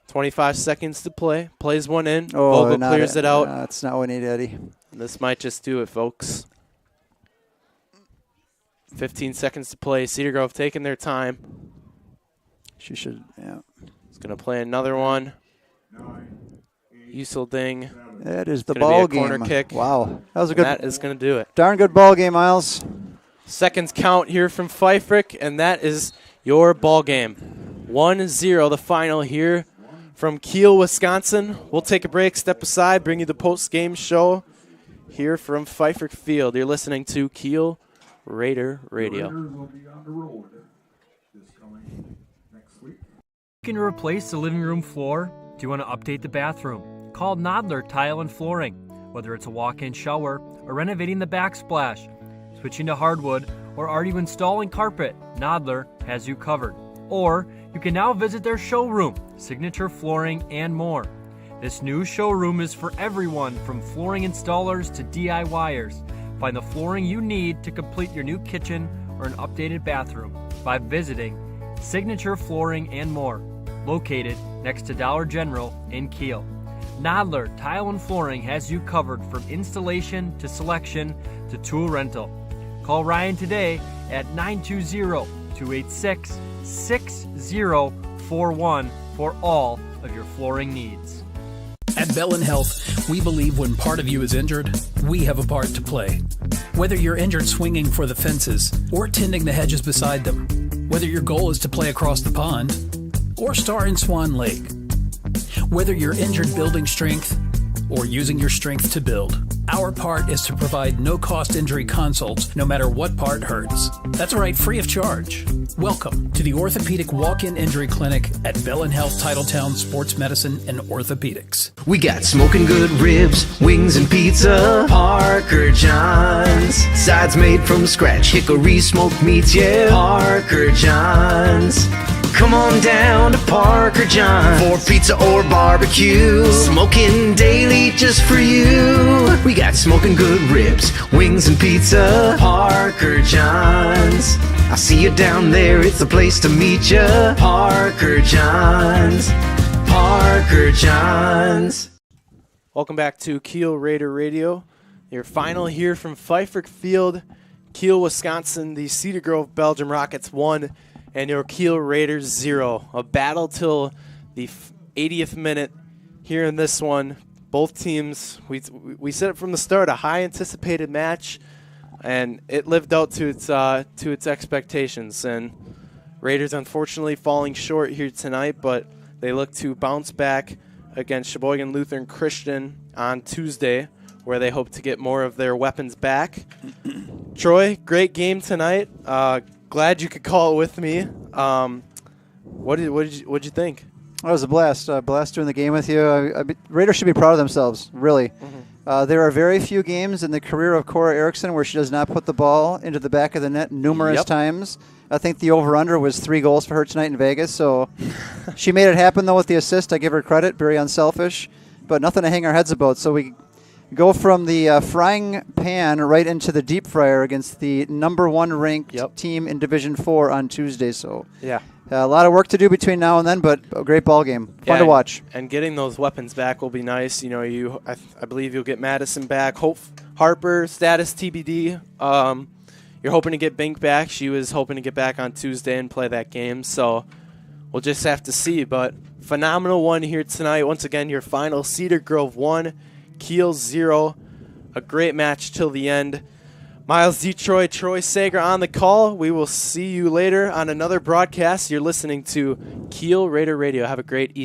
25 seconds to play. Plays one in. Vogel clears it out. That's not what we need, Eddie. This might just do it, folks. 15 seconds to play. Cedar Grove taking their time. She should, yeah. It's going to play another one. Uselding. That is the ball game. Corner kick. Wow. That was a good. That is going to do it. Darn good ball game, Miles. Seconds count here from Pfeifferich, and that is your ball game. 1-0, the final here from Kiel, Wisconsin. We'll take a break, step aside, bring you the post-game show here from Pfeifferich Field. You're listening to Kiel Raider Radio. The Raiders will be on the road this coming next week. Looking to replace the living room floor? Do you want to update the bathroom? Call Nodler Tile and Flooring. Whether it's a walk-in shower or renovating the backsplash, switching to hardwood, or are you installing carpet, Nodler has you covered. Or you can now visit their showroom, Signature Flooring, and more. This new showroom is for everyone from flooring installers to DIYers. Find the flooring you need to complete your new kitchen or an updated bathroom by visiting Signature Flooring and more, located next to Dollar General in Kiel. Nodler Tile and Flooring has you covered from installation to selection to tool rental. Call Ryan today at 920-286-6041 for all of your flooring needs. At Bellin Health, we believe when part of you is injured, we have a part to play. Whether you're injured swinging for the fences or tending the hedges beside them, whether your goal is to play across the pond or star in Swan Lake, whether you're injured building strength or using your strength to build, our part is to provide no-cost injury consults no matter what part hurts. That's right, free of charge. Welcome to the Orthopedic Walk-In Injury Clinic at Bellin Health Titletown Sports Medicine and Orthopedics. We got smoking good ribs, wings and pizza, Parker John's. Sides made from scratch, hickory smoked meats, yeah, Parker John's. Come on down to Parker John's for pizza or barbecue. Smoking daily just for you. We got smoking good ribs, wings and pizza, Parker John's. I see you down there, it's the place to meet ya. Parker John's, Parker John's. Welcome back to Kiel Raider Radio. Your final here from Pfeifferich Field, Kiel, Wisconsin. The Cedar Grove-Belgium Rockets 1 and your Kiel Raiders 0. A battle till the 80th minute here in this one. both teams, we said it from the start, a high anticipated match, and it lived out to its expectations. And Raiders unfortunately falling short here tonight, but they look to bounce back against Sheboygan Lutheran Christian on Tuesday, where they hope to get more of their weapons back. Troy, great game tonight. Glad you could call it with me. What'd you think? It was a blast. A blast doing the game with you. Raiders should be proud of themselves, really. There are very few games in the career of Cora Erickson where she does not put the ball into the back of the net numerous times. I think the over-under was 3 goals for her tonight in Vegas, so she made it happen, though, with the assist. I give her credit, very unselfish, but nothing to hang our heads about. So we go from the frying pan right into the deep fryer against the number 1 ranked team in Division 4 on Tuesday. So yeah, a lot of work to do between now and then, but a great ball game. Fun to watch. And getting those weapons back will be nice. You know, I believe you'll get Madison back. Harper, status TBD. You're hoping to get Bink back. She was hoping to get back on Tuesday and play that game. So we'll just have to see. But phenomenal one here tonight. Once again, your final: Cedar Grove 1, Kiel 0. A great match till the end. Miles Detroit, Troy Sager on the call. We will see you later on another broadcast. You're listening to Kiel Raider Radio. Have a great evening.